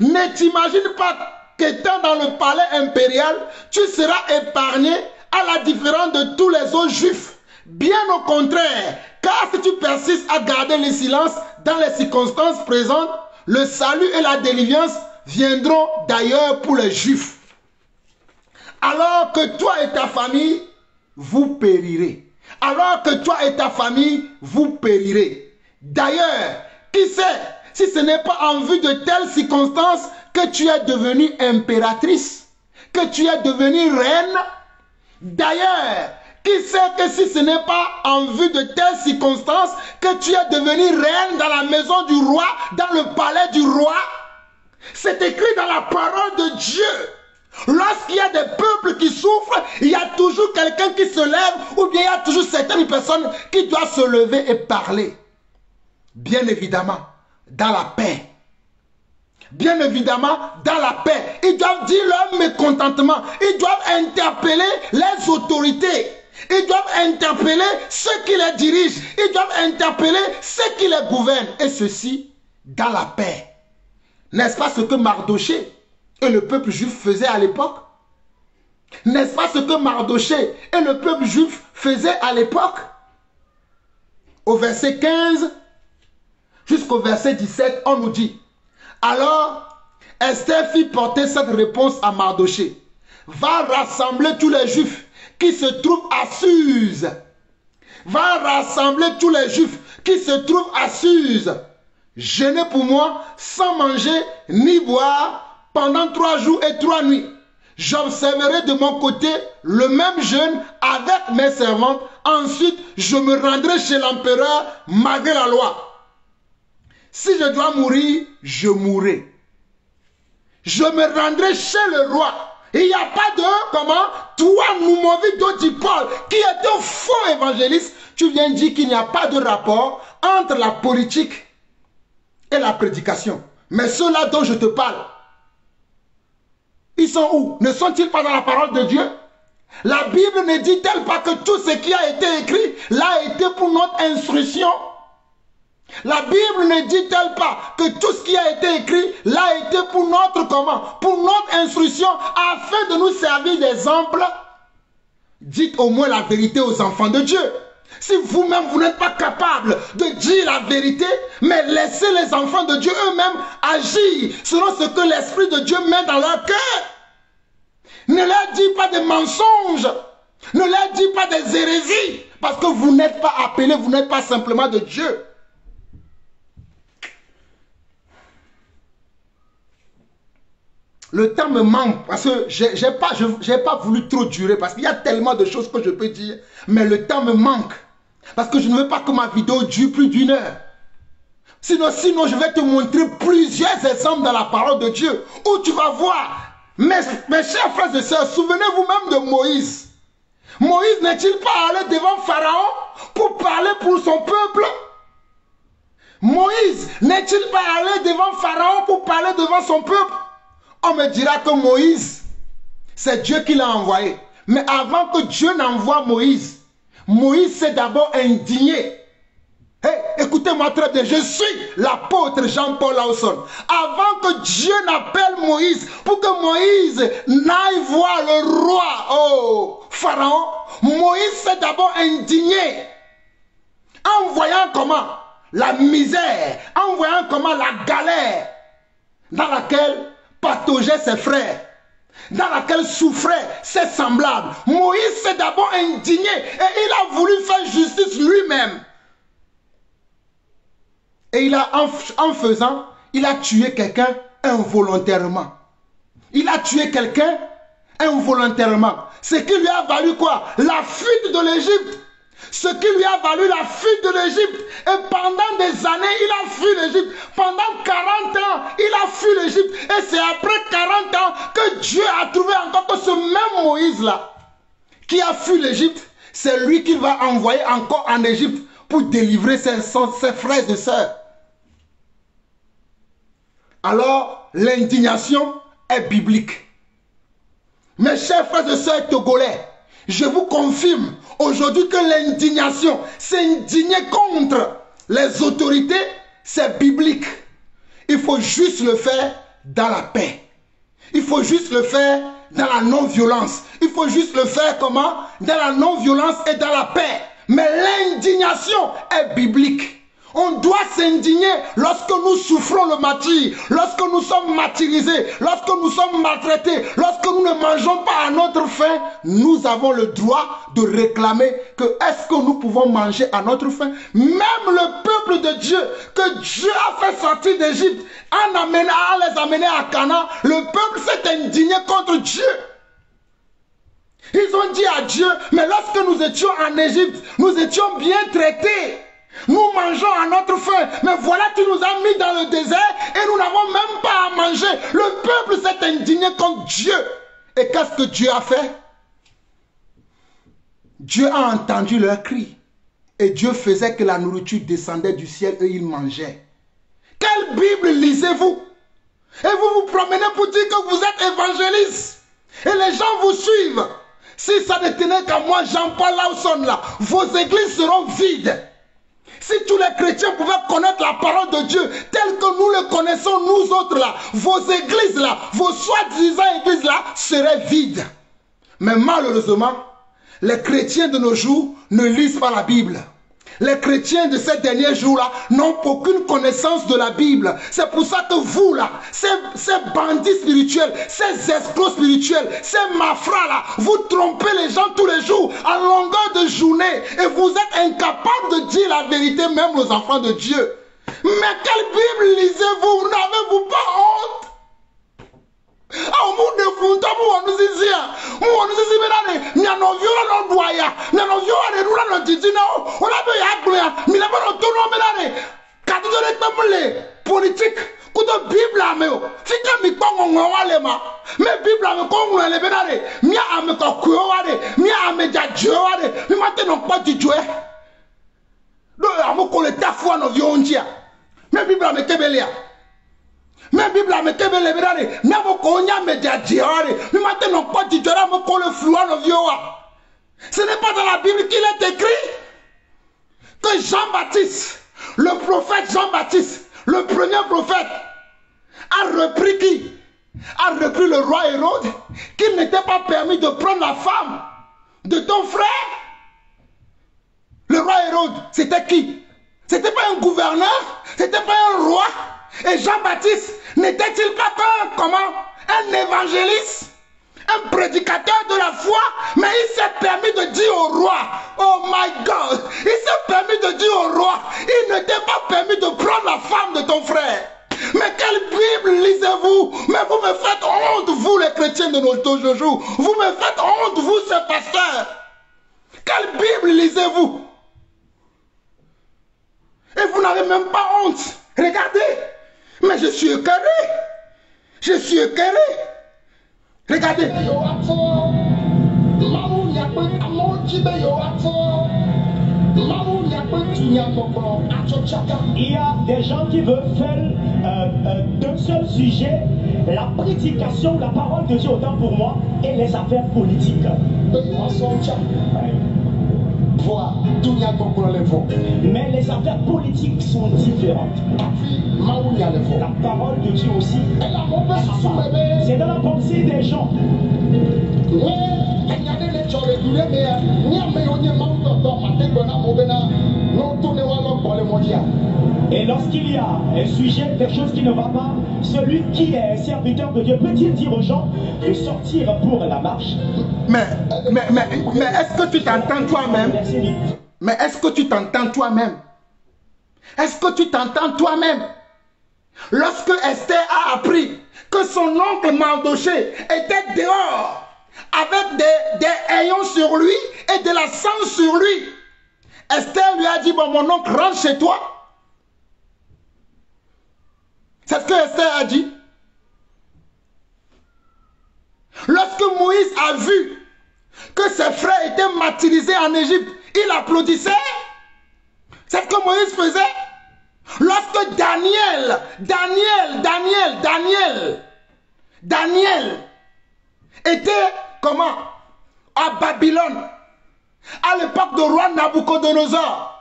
ne t'imagine pas qu'étant dans le palais impérial, tu seras épargné à la différence de tous les autres Juifs. Bien au contraire, car si tu persistes à garder le silence dans les circonstances présentes, le salut et la délivrance viendront d'ailleurs pour les Juifs. Alors que toi et ta famille, vous périrez. Alors que toi et ta famille, vous périrez. D'ailleurs, qui sait si ce n'est pas en vue de telles circonstances que tu es devenue impératrice, que tu es devenue reine. D'ailleurs, qui sait que si ce n'est pas en vue de telles circonstances que tu es devenu reine dans la maison du roi, dans le palais du roi? C'est écrit dans la parole de Dieu. Lorsqu'il y a des peuples qui souffrent, il y a toujours quelqu'un qui se lève ou bien il y a toujours certaines personnes qui doivent se lever et parler. Bien évidemment, dans la paix. Bien évidemment, dans la paix. Ils doivent dire leur mécontentement. Ils doivent interpeller les autorités. Ils doivent interpeller ceux qui les dirigent. Ils doivent interpeller ceux qui les gouvernent. Et ceci dans la paix. N'est-ce pas ce que Mardoché et le peuple juif faisaient à l'époque? N'est-ce pas ce que Mardoché et le peuple juif faisaient à l'époque? Au verset 15 jusqu'au verset 17, on nous dit: alors Esther fit porter cette réponse à Mardoché: va rassembler tous les juifs qui se trouvent à Suse. Va rassembler tous les juifs qui se trouvent à Suse. Jeûnez pour moi sans manger ni boire pendant 3 jours et 3 nuits. J'observerai de mon côté le même jeûne avec mes servantes. Ensuite, je me rendrai chez l'empereur malgré la loi. Si je dois mourir, je mourrai. Je me rendrai chez le roi. Il n'y a pas de, comment, toi, Noumovi Dodipol, qui est un faux évangéliste, tu viens dire qu'il n'y a pas de rapport entre la politique et la prédication. Mais ceux-là dont je te parle, ils sont où? Ne sont-ils pas dans la parole de Dieu? La Bible ne dit-elle pas que tout ce qui a été écrit l'a été pour notre instruction? La Bible ne dit-elle pas que tout ce qui a été écrit l'a été pour notre comment? Pour notre instruction, afin de nous servir d'exemple? Dites au moins la vérité aux enfants de Dieu. Si vous-même, vous n'êtes pas capable de dire la vérité, mais laissez les enfants de Dieu eux-mêmes agir selon ce que l'Esprit de Dieu met dans leur cœur. Ne leur dis pas des mensonges. Ne leur dis pas des hérésies. Parce que vous n'êtes pas appelés, vous n'êtes pas simplement de Dieu. Le temps me manque parce que je n'ai pas voulu trop durer parce qu'il y a tellement de choses que je peux dire. Mais le temps me manque. Parce que je ne veux pas que ma vidéo dure plus d'1 heure. Sinon, je vais te montrer plusieurs exemples dans la parole de Dieu où tu vas voir. Mes chers frères et sœurs, souvenez-vous même de Moïse. Moïse n'est-il pas allé devant Pharaon pour parler pour son peuple? Moïse n'est-il pas allé devant Pharaon pour parler devant son peuple? On me dira que Moïse, c'est Dieu qui l'a envoyé. Mais avant que Dieu n'envoie Moïse, Moïse s'est d'abord indigné. Hey, écoutez-moi très bien, je suis l'apôtre Jean-Paul Lawson. Avant que Dieu n'appelle Moïse, pour que Moïse n'aille voir le roi, oh, Pharaon, Moïse s'est d'abord indigné. En voyant comment la misère, en voyant comment la galère dans laquelle pataugeaient ses frères, dans laquelle souffraient ses semblables, Moïse s'est d'abord indigné et il a voulu faire justice lui-même. Et en faisant, il a tué quelqu'un involontairement. Il a tué quelqu'un involontairement. Ce qui lui a valu quoi? La fuite de l'Égypte. Ce qui lui a valu la fuite de l'Égypte. Et pendant des années, il a fui l'Égypte. Pendant 40 ans, il a fui l'Égypte. Et c'est après 40 ans que Dieu a trouvé encore que ce même Moïse-là, qui a fui l'Égypte, c'est lui qu'il va envoyer encore en Égypte pour délivrer ses frères et sœurs. Alors, l'indignation est biblique. Mes chers frères et sœurs togolais, je vous confirme aujourd'hui que l'indignation, s'indigner contre les autorités, c'est biblique. Il faut juste le faire dans la paix. Il faut juste le faire dans la non-violence. Il faut juste le faire comment? Dans la non-violence et dans la paix. Mais l'indignation est biblique. On doit s'indigner lorsque nous souffrons le martyre, lorsque nous sommes martyrisés, lorsque nous sommes maltraités, lorsque nous ne mangeons pas à notre faim. Nous avons le droit de réclamer que est-ce que nous pouvons manger à notre faim. Même le peuple de Dieu, que Dieu a fait sortir d'Égypte, à les amener à Canaan, le peuple s'est indigné contre Dieu. Ils ont dit à Dieu, mais lorsque nous étions en Égypte, nous étions bien traités. Nous mangeons à notre faim. Mais voilà, tu nous as mis dans le désert et nous n'avons même pas à manger. Le peuple s'est indigné contre Dieu. Et qu'est-ce que Dieu a fait? Dieu a entendu leurs cris. Et Dieu faisait que la nourriture descendait du ciel et ils mangeaient. Quelle Bible lisez-vous? Et vous vous promenez pour dire que vous êtes évangéliste. Et les gens vous suivent. Si ça ne tenait qu'à moi, Jean-Paul Lawson, là, vos églises seront vides. Si tous les chrétiens pouvaient connaître la parole de Dieu telle que nous le connaissons, nous autres là, vos églises là, vos soi-disant églises là, seraient vides. Mais malheureusement, les chrétiens de nos jours ne lisent pas la Bible. Les chrétiens de ces derniers jours-là n'ont aucune connaissance de la Bible. C'est pour ça que vous, là, ces bandits spirituels, ces escrocs spirituels, ces mafras-là, vous trompez les gens tous les jours, à longueur de journée, et vous êtes incapables de dire la vérité même aux enfants de Dieu. Mais quelle Bible lisez-vous? N'avez-vous pas honte? Politique, coup de Bible à me, fika mi kpɔngɔ wale ma, mais Bible à me kɔngɔ le benare, mia ame kɔkuo wale, mia ame dzadzio wale, mi ma te no kpɔ dzidzɔe, do ame ko le tafu anɔ viwo ŋutia, mais Bible à me kebelia. Mais Bible a me kebele benare, mia mo ko nya me dzadzio wale, mi ma te no kpɔ dzidzɔe ame ko le flou anɔ viwo wa. Ce n'est pas dans la Bible qu'il est écrit que Jean-Baptiste, le prophète Jean-Baptiste, le premier prophète, a repris qui? A repris le roi Hérode, qu'il n'était pas permis de prendre la femme de ton frère. Le roi Hérode, c'était qui? C'était pas un gouverneur, c'était pas un roi. Et Jean-Baptiste n'était-il pas un évangéliste, un prédicateur de la foi? Mais il s'est permis de dire au roi, oh my God, il s'est permis de dire au roi, il ne t'est pas permis de prendre la femme de ton frère. Mais quelle Bible lisez-vous? Mais vous me faites honte, vous les chrétiens de nos jours. Vous me faites honte, vous ces pasteurs. Quelle Bible lisez-vous? Et vous n'avez même pas honte. Regardez. Mais je suis écœuré. Je suis écœuré. Regardez. Il y a des gens qui veulent faire d'un seul sujet la prédication, la parole de Dieu autant pour moi et les affaires politiques. Mais les affaires politiques sont différentes. La parole de Dieu aussi. C'est dans la pensée des gens. Et lorsqu'il y a un sujet, quelque chose qui ne va pas, celui qui est un serviteur de Dieu peut-il dire aux gens de sortir pour la marche? Mais est-ce que tu t'entends toi-même? Mais est-ce que tu t'entends toi-même? Est-ce que tu t'entends toi-même? Lorsque Esther a appris que son oncle Mardoché était dehors avec des haillons sur lui et de la sang sur lui, Esther lui a dit, bon, mon oncle rentre chez toi. C'est ce que Esther a dit. Lorsque Moïse a vu que ses frères étaient martyrisés en Égypte, il applaudissait. C'est ce que Moïse faisait. Lorsque Daniel était comment? À Babylone, à l'époque de roi Nabucodonosor,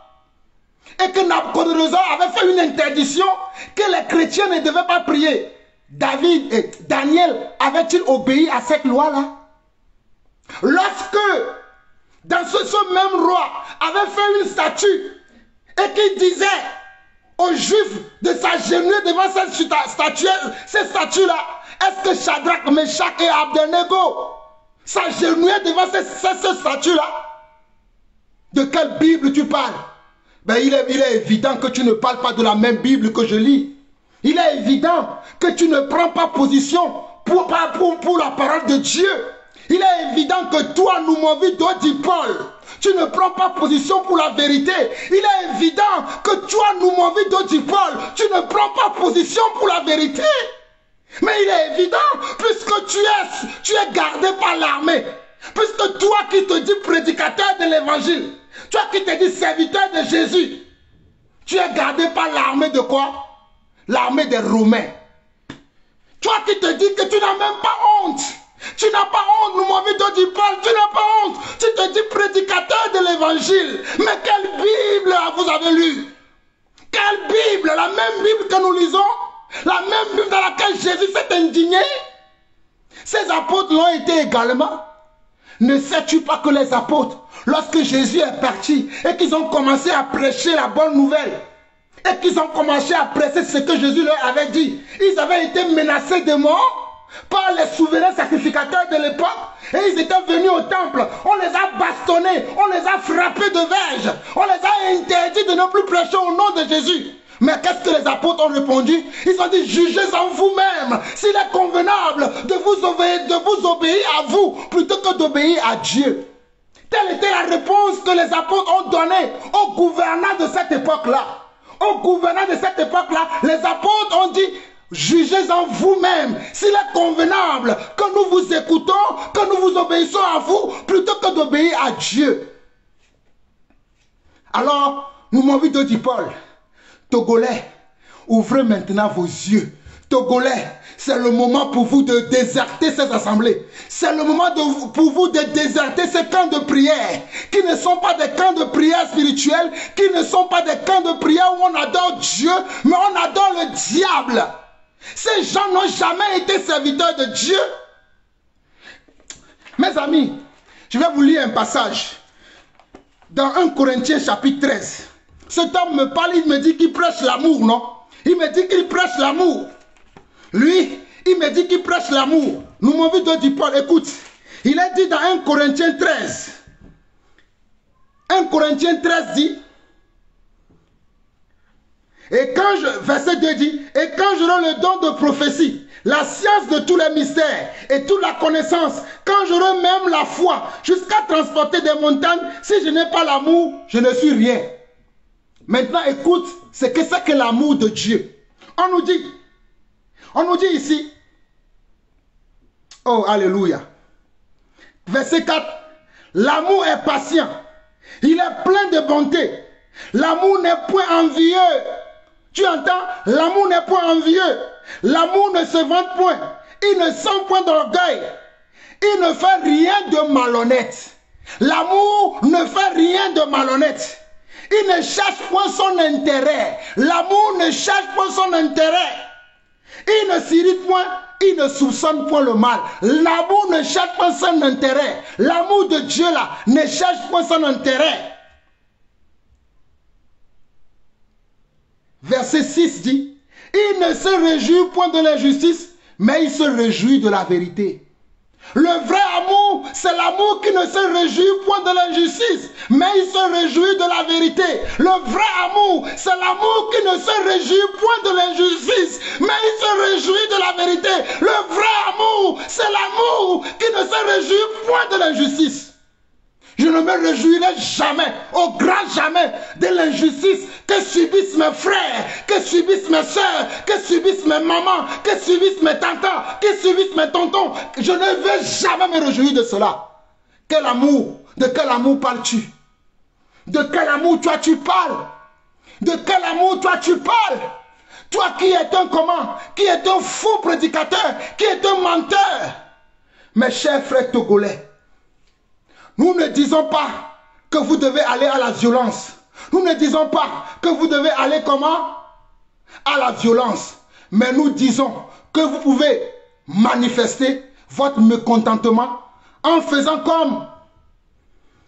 et que Nabucodonosor avait fait une interdiction que les chrétiens ne devaient pas prier. Daniel avait-il obéi à cette loi-là? Lorsque, dans ce même roi avait fait une statue et qu'il disait aux Juifs de s'agenouiller devant cette statue-là, est-ce que Shadrach, Meshach et Abednego s'agenouillaient devant cette statue-là? De quelle Bible tu parles? Ben, il est évident que tu ne parles pas de la même Bible que je lis. Il est évident que tu ne prends pas position pour la parole de Dieu. Il est évident que toi, nous m'envie dit Paul, tu ne prends pas position pour la vérité. Il est évident que toi, nous m'envie dit Paul, tu ne prends pas position pour la vérité. Mais il est évident, puisque tu es gardé par l'armée, puisque toi qui te dis prédicateur de l'évangile, toi qui te dis serviteur de Jésus, tu es gardé par l'armée de quoi? L'armée des Romains. Toi qui te dis que tu n'as même pas honte. Tu n'as pas honte, nous m'avons dit Paul, tu n'as pas honte. Tu te dis prédicateur de l'évangile. Mais quelle Bible vous avez lu? Quelle Bible? La même Bible que nous lisons? La même Bible dans laquelle Jésus s'est indigné? Ces apôtres l'ont été également. Ne sais-tu pas que les apôtres, lorsque Jésus est parti et qu'ils ont commencé à prêcher la bonne nouvelle, et qu'ils ont commencé à prêcher ce que Jésus leur avait dit, ils avaient été menacés de mort par les souverains sacrificateurs de l'époque, et ils étaient venus au temple, on les a bastonnés, on les a frappés de verges, on les a interdits de ne plus prêcher au nom de Jésus. Mais qu'est-ce que les apôtres ont répondu? Ils ont dit, jugez en vous-même s'il est convenable de vous obéir à vous plutôt que d'obéir à Dieu. Telle était la réponse que les apôtres ont donnée aux gouvernants de cette époque-là. Aux gouvernants de cette époque-là, les apôtres ont dit, jugez en vous-même s'il est convenable que nous vous écoutons, que nous vous obéissons à vous plutôt que d'obéir à Dieu. Alors, nous m'avons dit Paul, Togolais, ouvrez maintenant vos yeux. Togolais, c'est le moment pour vous de déserter ces assemblées. C'est le moment pour vous de déserter ces camps de prière, qui ne sont pas des camps de prière spirituels, qui ne sont pas des camps de prière où on adore Dieu, mais on adore le diable. Ces gens n'ont jamais été serviteurs de Dieu. Mes amis, je vais vous lire un passage dans 1 Corinthiens chapitre 13. Cet homme me parle, il me dit qu'il prêche l'amour, non? Il me dit qu'il prêche l'amour. Lui, il me dit qu'il prêche l'amour. Nous m'avons dit Paul, écoute, il est dit dans 1 Corinthiens 13. 1 Corinthiens 13 dit, verset 2 dit, et quand j'aurai le don de prophétie, la science de tous les mystères et toute la connaissance, quand j'aurai même la foi, jusqu'à transporter des montagnes, si je n'ai pas l'amour, je ne suis rien. Maintenant, écoute, c'est que l'amour de Dieu. On nous dit ici, oh, alléluia. Verset 4, l'amour est patient, il est plein de bonté, l'amour n'est point envieux. Tu entends? L'amour n'est point envieux, l'amour ne se vante point, il ne sent point d'orgueil, il ne fait rien de malhonnête. L'amour ne fait rien de malhonnête. Il ne cherche point son intérêt. L'amour ne cherche point son intérêt. Il ne s'irrite point, il ne soupçonne point le mal. L'amour ne cherche pas son intérêt. L'amour de Dieu là ne cherche pas son intérêt. Verset 6 dit, il ne se réjouit point de l'injustice, mais il se réjouit de la vérité. Le vrai amour, c'est l'amour qui ne se réjouit point de l'injustice, mais il se réjouit de la vérité. Le vrai amour, c'est l'amour qui ne se réjouit point de l'injustice, mais il se réjouit de la vérité. Le vrai amour, c'est l'amour qui ne se réjouit point de l'injustice. Je ne me réjouirai jamais, au grand jamais, de l'injustice que subissent mes frères, que subissent mes soeurs, que subissent mes mamans, que subissent mes tantans, que subissent mes tontons. Je ne vais jamais me réjouir de cela. Quel amour? De quel amour parles-tu? De quel amour toi tu parles? De quel amour toi tu parles? Toi qui es un comment? Qui est un faux prédicateur? Qui est un menteur? Mes chers frères togolais, nous ne disons pas que vous devez aller à la violence. Nous ne disons pas que vous devez aller comment? À la violence. Mais nous disons que vous pouvez manifester votre mécontentement en faisant comme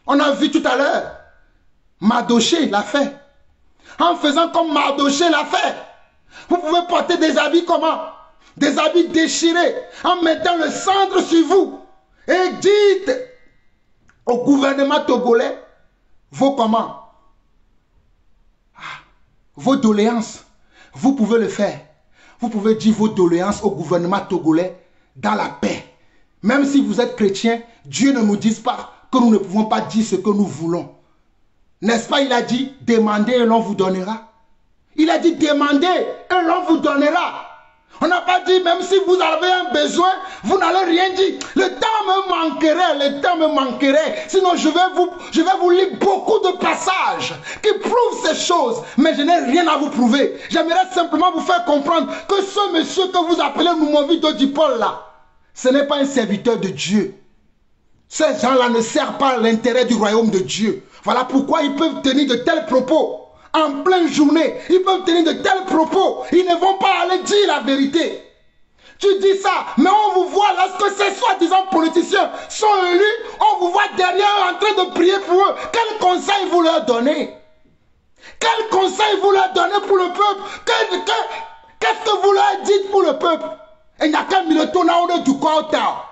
on a vu tout à l'heure. Mardochée l'a fait. En faisant comme Mardochée l'a fait. Vous pouvez porter des habits comment? Des habits déchirés en mettant le cendre sur vous. Et dites au gouvernement togolais vos comment? Vos doléances. Vous pouvez le faire. Vous pouvez dire vos doléances au gouvernement togolais dans la paix. Même si vous êtes chrétien, Dieu ne nous dit pas que nous ne pouvons pas dire ce que nous voulons. N'est-ce pas, il a dit, demandez et l'on vous donnera. Il a dit, demandez et l'on vous donnera. On n'a pas dit, même si vous avez un besoin, vous n'allez rien dire. Le temps me manquerait. Sinon, je vais vous lire beaucoup de passages qui prouvent ces choses. Mais je n'ai rien à vous prouver. J'aimerais simplement vous faire comprendre que ce monsieur que vous appelez Noumovito Dipol là, ce n'est pas un serviteur de Dieu. Ces gens-là ne servent pas l'intérêt du royaume de Dieu. Voilà pourquoi ils peuvent tenir de tels propos. En pleine journée, ils peuvent tenir de tels propos. Ils ne vont pas aller dire la vérité. Tu dis ça, mais on vous voit lorsque ces soi-disant politiciens sont élus, on vous voit derrière en train de prier pour eux. Quel conseil vous leur donnez? Quel conseil vous leur donnez pour le peuple? Qu'est-ce que vous leur dites pour le peuple? Il n'y a qu'un milieu du Kota.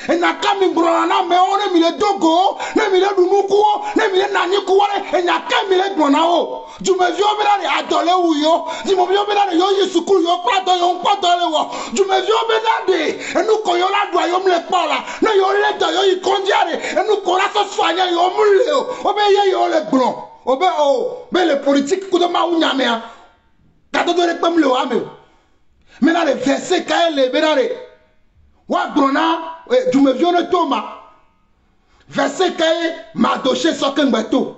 Il n'y a qu'un milieu mais on est milieu Dogo, ne milieu Dunuko, ne milieu Naniko, il n'y a qu'un milieu Bonao. Du me viens à adolé ou yo, du me viens à yo yisuku yo plato yo patole wo, du me viens à et nous koyola doyom le pola, ne yo le doyo y condiare, et nous kola so soigner yo muleo, obeye yo le blanc, obe o, mais les politiques coup de maounyamea, kado de repem le ame. Maintenant les versets quand les benare, wa brona, du me viens de Thomas, verset quand m'a doché soken bateau.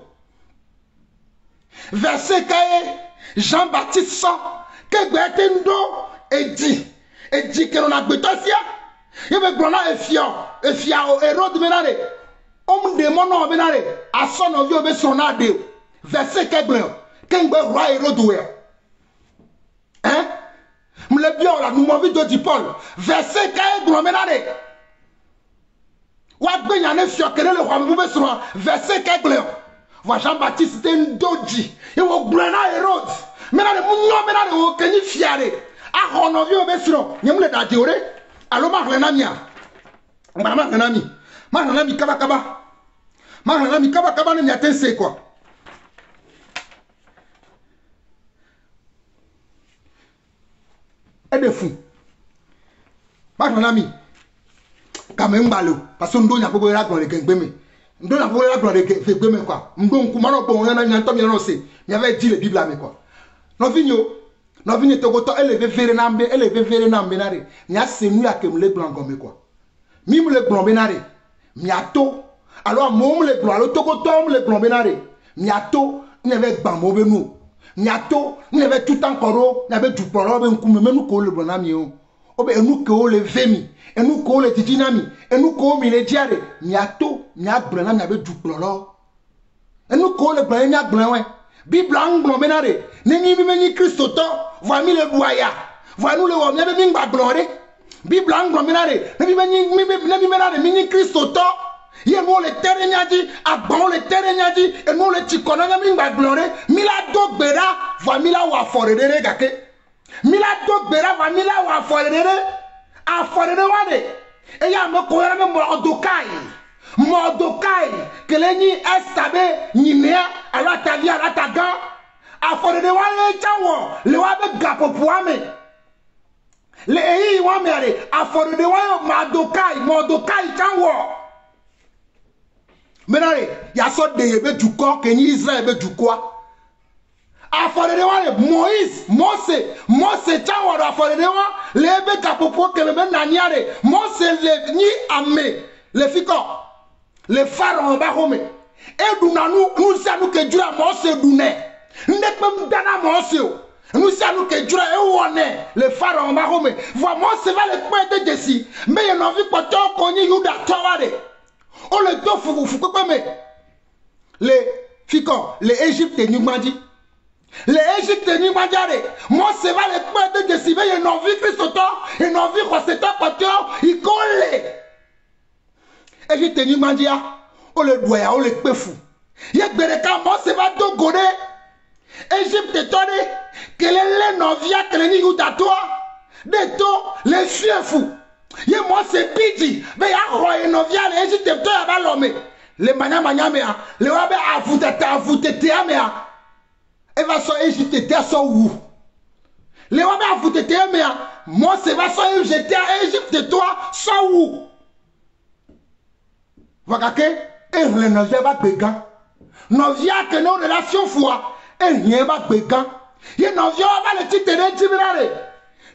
Verset cahier, Jean-Baptiste sort, que Betendo et dit que l'on a bétasia, il veut prendre un fion, Hérode Benare, homme de mon nom Benare, à son vieux Bessonade, verset cahier, qu'un roi Hérode, hein, me bien là, nous m'avons vu de Paul, verset cahier, Benare, ouah, ben y'en a fion, que le roi Besson, verset cahier, voilà Jean-Baptiste c'était un doji. Et au Brena Hérode. Maintenant les mounions maintenant les Kenny fiaré. Ah on a vu au Besson. N'y a pas de dioré. Alors ma renamia. Ma renami. Ma renami kaba kaba. Ma renami kaba kaba ne m'y atteint c'est quoi. Et de fou. Ma renami. Quand même balo. Parce que nous n'y a pas de la gloire de Kengbeme. Nous avons la gloire de Kengbeme quoi. Nous avait dit la Bible à quoi. Nous vigno togoto élevé vérénambe nare. Nya senu ya kemle blanc comme quoi. Mime le blanc benare. Miato. Alors mom le blanc, le togoto le blanc benare. Miato n'avait pas mauvais nous. Miato n'avait tout encore, n'avait du poro ben kume nous ko le blanc mio. Obe nous ko le vemi. Et nous ko le tidinami. Et nous ko mi le diare. Miato nya blanc n'avait du poro. Et nous ko le blanc nya blanc ouais. Bible blanc benare. Ni Christ autant. Voici le boya. Voici le homme. N'avez ming baglore. Bible blanc benare. Ni Christ autant. Yé mo le terre nyadi. Abon le terre nyadi. Et mo le tikona ming baglore. Mila dog bera. Voici la wa forere gake. Mila dog bera. Voici la wa forere. A forere wade. Et y'a me koyera me Mordokai. Mordokai. Que l'ennemi est sabé. Ninéa. Alors ta vie à la taga. A forere wade chawo. Le wabe gapo pouame. Le ei wame ale. A forere wade Mordokai chawo. Maintenant, il y a sorte de yebe du corps que ni Israël yebe du quoi. A forere wade Moïse. Mose chawo a forere wade. Le yebe gapo pouame que le ben naniare. Mose le ni amé. Le fiko. Le pharaon bahome. Et nous savons que Dieu a Mose douné. Nous ne pouvons pas nous savons que Dieu est le pharaon bahome. Voilà Mose va le point de Jessie. Mais il y a envie pour toi qu'on y ait d'acteur. On le doit fou comme les ficons, les Égyptiens nous m'ont dit. Les Égyptiens nous m'ont dit. Mose va le point de Jessie. Mais il y a envie Christophe. Il y a envie Christophe. Il colle. Égyptiens nous m'ont dit. On le doit, on le peut fou. Il y a des cas, moi, c'est pas de Godé. Égypte est tonné. Quel est le novia, quel est le toi? Des taux, les chiens fous. Il y a moi, c'est piti. Mais il y a roi et novia, les Égypte est tonné à l'homme. Les mania, les wabe à vous têter, et va sur Égypte est sur où? Les wabe à vous têter, moi, c'est va sur Égypte à Égypte, toi, sur où? Voilà que le novia va bégan. Novia que nos relations foi et rien va bégan. Ye novia va le titre de timirare.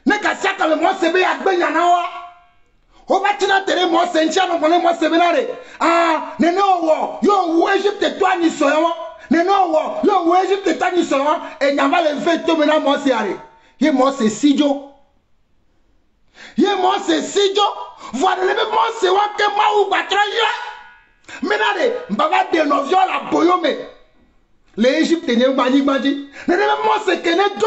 Ne kassia que le moi sebe akbe nyanawa. O va tina tere moi sentia no kone moi sebenare. Ah, ne no wo yo Egypte toi ni soyo. Ne no wo yo Egypte toi ni soyo et nyama le fait to mena moi siare. Ye moi c'est sijo. Ye moi c'est sijo. Voilà le moi c'est wa ke ma ou batroya. Menade mbaba de novio la boyome. Les Égyptiens mani mani. Ne moi c'est que ne do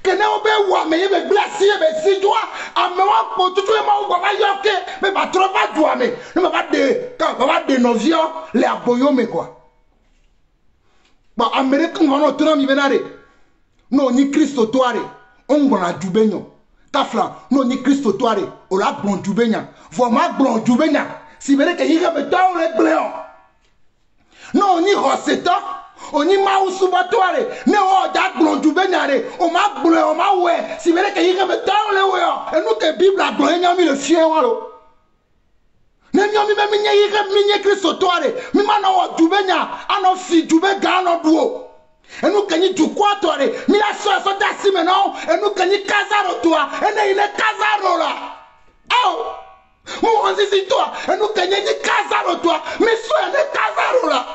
kene obe wa me ye be glacier be si doa amewa po tutu e ma wo baba yoke me ba trop ba doa me ne ba de ka baba de novio le aboyo me quoi ba american wono tuna mi benare no ni Kristo toare on gbona dubenyo kafla no ni Kristo toare o la gbon dubenya vo ma gbon dubenya si bere ke yiga be taw le bleon no ni hoseta oni ma usubatware ne o da gbon du benyare o ma gbon o ma we si bere ke yige be taw le we e nu ke bible agbon enya mi le fie wa lo ne mi o mi me nye yige mi nye Kristo tware mi ma na o du benya ano fi du be ga no duo e nu ke ni du kwa tware mi la so da si me no e nu ke ni kazaro toa e ne ile kazaro la au mo on si toa e nu ke ni kazaro toa mi so e ne kazaro la.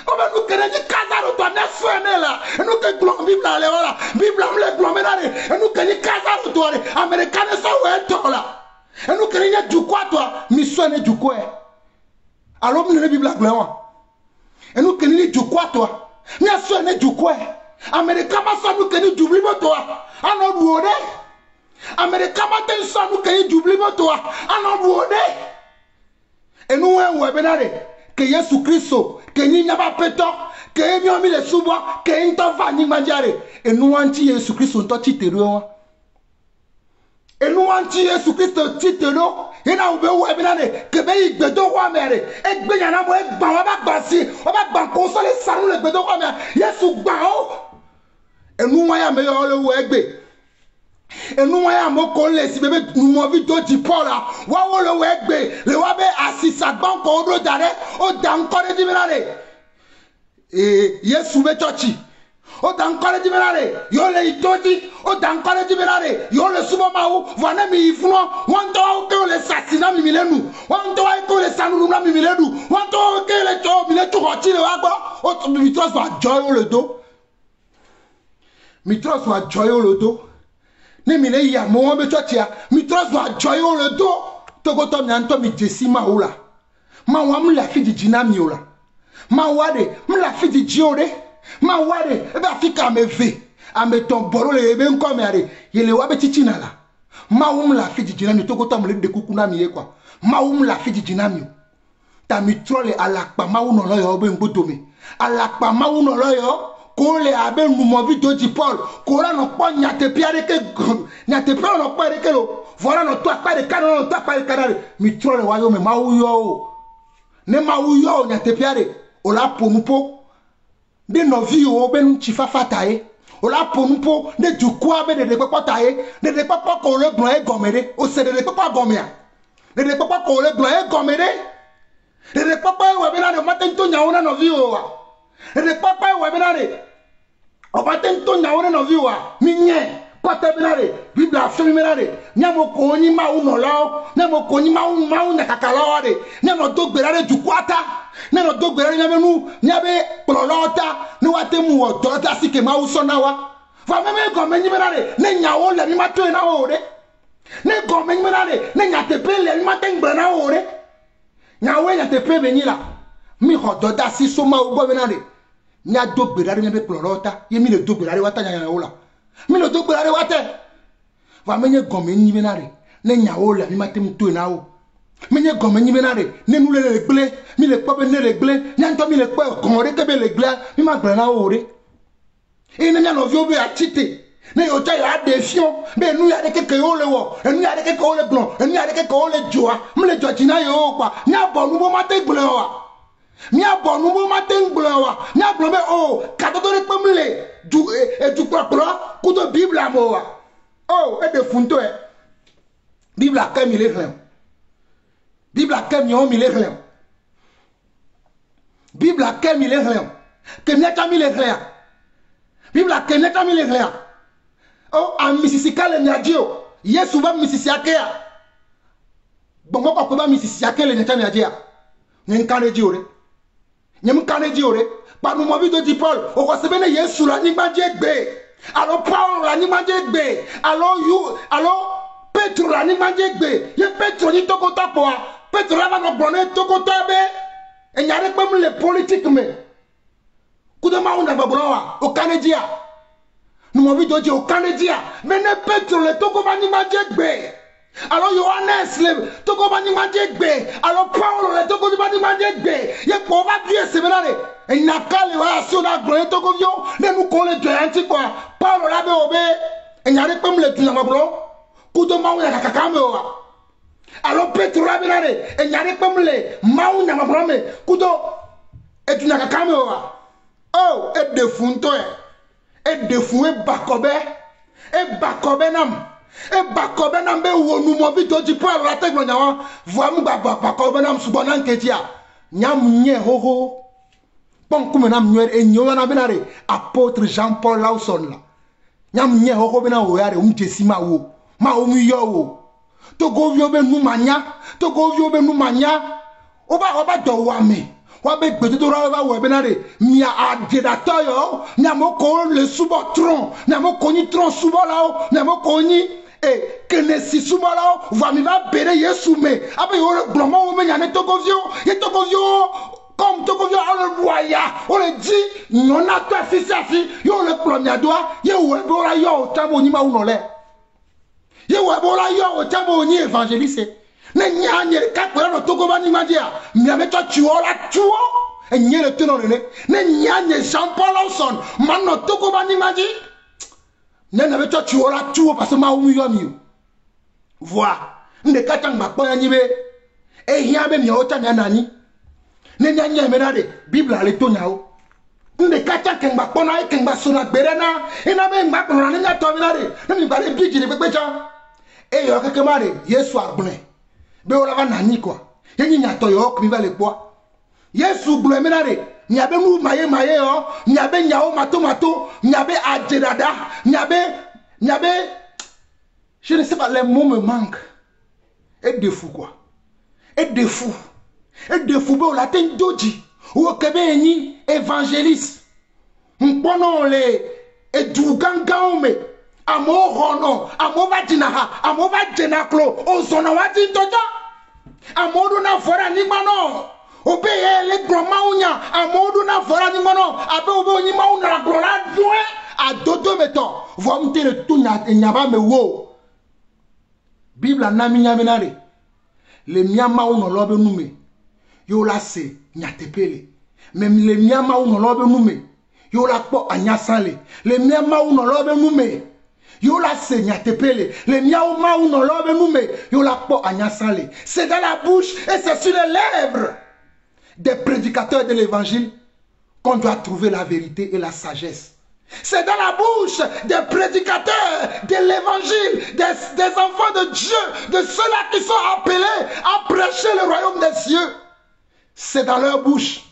Nous connaissons des casards autour de la là. Nous connaissons Bible là, voilà. Bible là, nous connaissons nous connaissons casards autour de Américains sont où là. Et nous connaissons du quoi toi, mission du quoi. Alors nous connaissons Bible là. Et nous connaissons du quoi toi. Mission du quoi. Américains sont nous connaissons du Bible toi. Alors nous Américains sont nous connaissons du Bible toi. Alors nous et nous ouais benade que Jésus Christ que ni nyaba peto que mi omi le subo que nto va ni manjare et nous anti Jésus Christ on to titero et nous anti Jésus Christ titero et na ube wo benade que be igbedo wa mere e gbe yana mo e gba wa ba gba si o ba gba ko so le sanu le gbedo wa mere Yesu gba o et nous wa ya me yo le wo egbe et nous voyons mon collègue si bébé nous m'ont vu d'autres Paul là waouh le wegbe le wabe assise à banque au dos d'arrêt au d'encore de dimenare et Yesu betochi au d'encore de dimenare yo le itoti au d'encore de dimenare yo le suba maou voilà mi ifuno wanto que le sassina mi milenu wanto que le sanu na mi milenu wanto que le to mi le to roti le wagbo au mitros va joyo le do mitros va joyo le do ne mi ne ya mo be chotia mi trust wa joyo le do to go to mi anto mi jesi ma ola ma wa mu la fi di jina mi ola ma wa de mu la fi di jiore ma wa de e ba fi ka me ve a me ton boro le be nko me are ye le wa be chichi na la ma wa mu la fi di jina mi to go to mo le de kuku na mi e kwa ma wa mu la fi di jina mi ta mi trole alakpa ma wo no lo yo be ngbodo mi alakpa ma wo no lo yo ko le abe numo video di Paul ko la no po nyate piare ke nyate piare no pare ke lo voilà no to apare ka no to apare ka mi trole wa yo me ma wu yo ne ma wu yo nyate piare o la ponupo de no vi o be nu chifafa tae o la ponupo de du kwa be de pepa tae de pepa ko le blan e gomede o se de pepa gomea de pepa ko le blan e gomede de pepa we be na de maten to nya ona no vi o wa de pepa we be na de o baten to nya ona no vi wa mi nye pata benare Bible afemi benare nyamo ko ni ma uno lo nyamo ko ni ma un na kakalo de nyamo do gberare du kwata nyamo do gberare nyamenu nyabe plolota ni wate mu odo ta sike ma uso na wa fa meme go menyi benare ne nyawo le mi ma to na o de ne go menyi benare ne nyate pe le mi ma ten gbra na o de nyawo nyate pe benyi la mi hodo da si so ma ubo benare nya do gberare nyabe plolota ye mi le do gberare wata nya o la mi lo do gberare wate va menye gome nyi benare ne nyawo le mi mate mto na o menye gome nyi benare ne nu le gble mi le pobe ne le gble nyanto mi le po gonre ke be le gble mi ma gbra na o re e ne nya no vi obi atite ne yo ja ya de fion be nu ya de ke o le wo enu ya de ke o le blon enu ya de ke o le joa mi le jo jina yo pa ni abonu bo mate gble wa mi abonu bo mate gble wa ni ablo be o ka to re pemle du e du propre ku to Bible amowa oh e de funto e Bible akami le hàn Bible à quel million il est rien. Bible à quel il est rien. Que n'y a jamais il est rien. Bible à quel n'y a jamais il est rien. Oh, à Mississippi, le Niadio. Hier souvent Mississippi. Bon, moi, pas Mississippi, le Niadio. N'y a qu'un Niadio. N'y a qu'un Niadio. Par nous, ma vie de Paul, au receveur, il y a sous la Niadio. Alors, Paul, la Niadio. Alors, Petro, la Niadio. Il y a Petro, il y a Tokota pour. Petro, là, va nous prendre Tokota. Et il y a même les politiques, mais. Coup de main, on a pas au Canadien. Nous m'avons dit au Canadien. Mais ne Petro, le Tokobani Madjekbe. Alors Johannes, le Tokobani Madjekbe. Alors Paul, le Tokobani Madjekbe. Il y a pour va bien se mélanger. Et il n'a qu'à les voir sur la gloire Tokobio. Ne nous connaît de l'antique quoi. Paul l'a obé. Et il y a des pommes le Tunamablo. Coup de main, on a Kakame. Alors Petro l'a mélanger. Et il y a des pommes les Maouna Mabrame. Coup de. Et tu n'as Kakame. Oh, et de Funto. Et de fou et bakobe nam be wo nu mo bi to di pa la te gbonya wa vo mu bakobe nam su bonan ketia nyam nye hoho pon kuma nam nyer e nyo na binare apôtre Jean-Paul Lawson la nyam nye hoho bina wo yare jesi ma wo ma o mu yo wo to go vio be nu manya oba do wa me wabe gbedodo rawa wo benare mia adjedato yo nyamoko le subotron nyamoko ni tron subolo nyamoko ni kenesi subolo va mi va bere yesu me abe yo glomo wo me nyane togovio ye togovio comme togovio on le roya on le dit non a toi fils afi yo le plomia doa ye wo bora yo tabo ni ma unole ye wo bora yo tabo ni évangéliste ne nyanye kakwe no tokobani madia miame to chuola chuo enye le teno ne nyanye Jean-Paul Lawson mano tokobani madi ne na beto chuola chuo parce ma wu yo mi voi nde katang makpo nyibe e hia be mi o ta nani ne nyanye me na de bible ale to nyao nde katang ken makpo na ken basona gberena e na be makpo na nya to mi na de ne mi bare biji ne pepecha e yo kekemare Yesu agbon be o la va nani quoi yenyi nyato yo ko mi va le poa Yesu glo emenare nyabe mu maye yo nyabe nyao mato nyabe adjedada nyabe je ne sais pas les mots me manquent et de fou quoi et de fou be o la ten doji o kebe ni évangéliste mpono le edugangaume amo hono amo vajinaha amo vajenaklo o zona wati toja amodu na fora ni mano obeye le gromaunya amodu na fora ni mano abe obo ni mauna la glora doe a dodo meto vomte le tunya nyaba me wo bible anami nyamenare le miama uno lobe nume yo la se nyatepele même le miama uno lobe nume yo la po anyasale le miama uno lobe nume yo la se nyatepele le miao maou no lobe nume yo la po anyasale c'est dans la bouche et c'est sur les lèvres des prédicateurs de l'évangile qu'on doit trouver la vérité et la sagesse. C'est dans la bouche des prédicateurs de l'évangile, des enfants de Dieu, de ceux-là qui sont appelés à prêcher le royaume des cieux. C'est dans leur bouche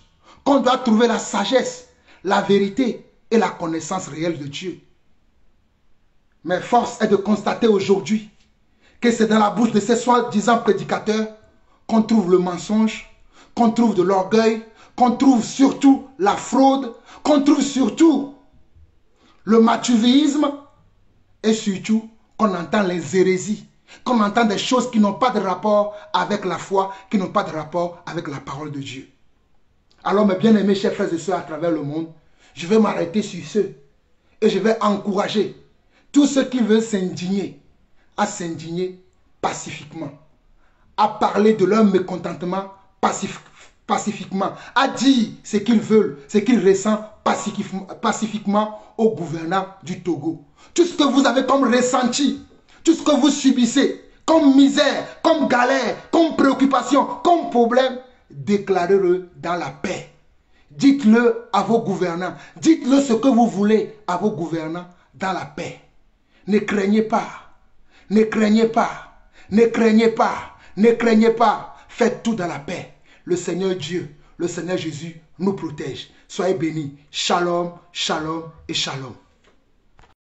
qu'on doit trouver la sagesse, la vérité et la connaissance réelle de Dieu. Mais force est de constater aujourd'hui que c'est dans la bouche de ces soi-disant prédicateurs qu'on trouve le mensonge, qu'on trouve de l'orgueil, qu'on trouve surtout la fraude, qu'on trouve surtout le mathuvéisme et surtout qu'on entend les hérésies, qu'on entend des choses qui n'ont pas de rapport avec la foi, qui n'ont pas de rapport avec la parole de Dieu. Alors mes bien-aimés chers frères et sœurs à travers le monde, je vais m'arrêter sur ceux et je vais encourager tous ceux qui veulent s'indigner, à s'indigner pacifiquement, à parler de leur mécontentement pacifiquement, à dire ce qu'ils veulent, ce qu'ils ressentent pacifiquement au gouvernant du Togo. Tout ce que vous avez comme ressenti, tout ce que vous subissez, comme misère, comme galère, comme préoccupation, comme problème, déclarez-le dans la paix. Dites-le à vos gouvernants, dites-le ce que vous voulez à vos gouvernants dans la paix. Ne craignez pas, ne craignez pas, ne craignez pas, ne craignez pas. Faites tout dans la paix. Le Seigneur Dieu, le Seigneur Jésus nous protège. Soyez bénis. Shalom, shalom et shalom.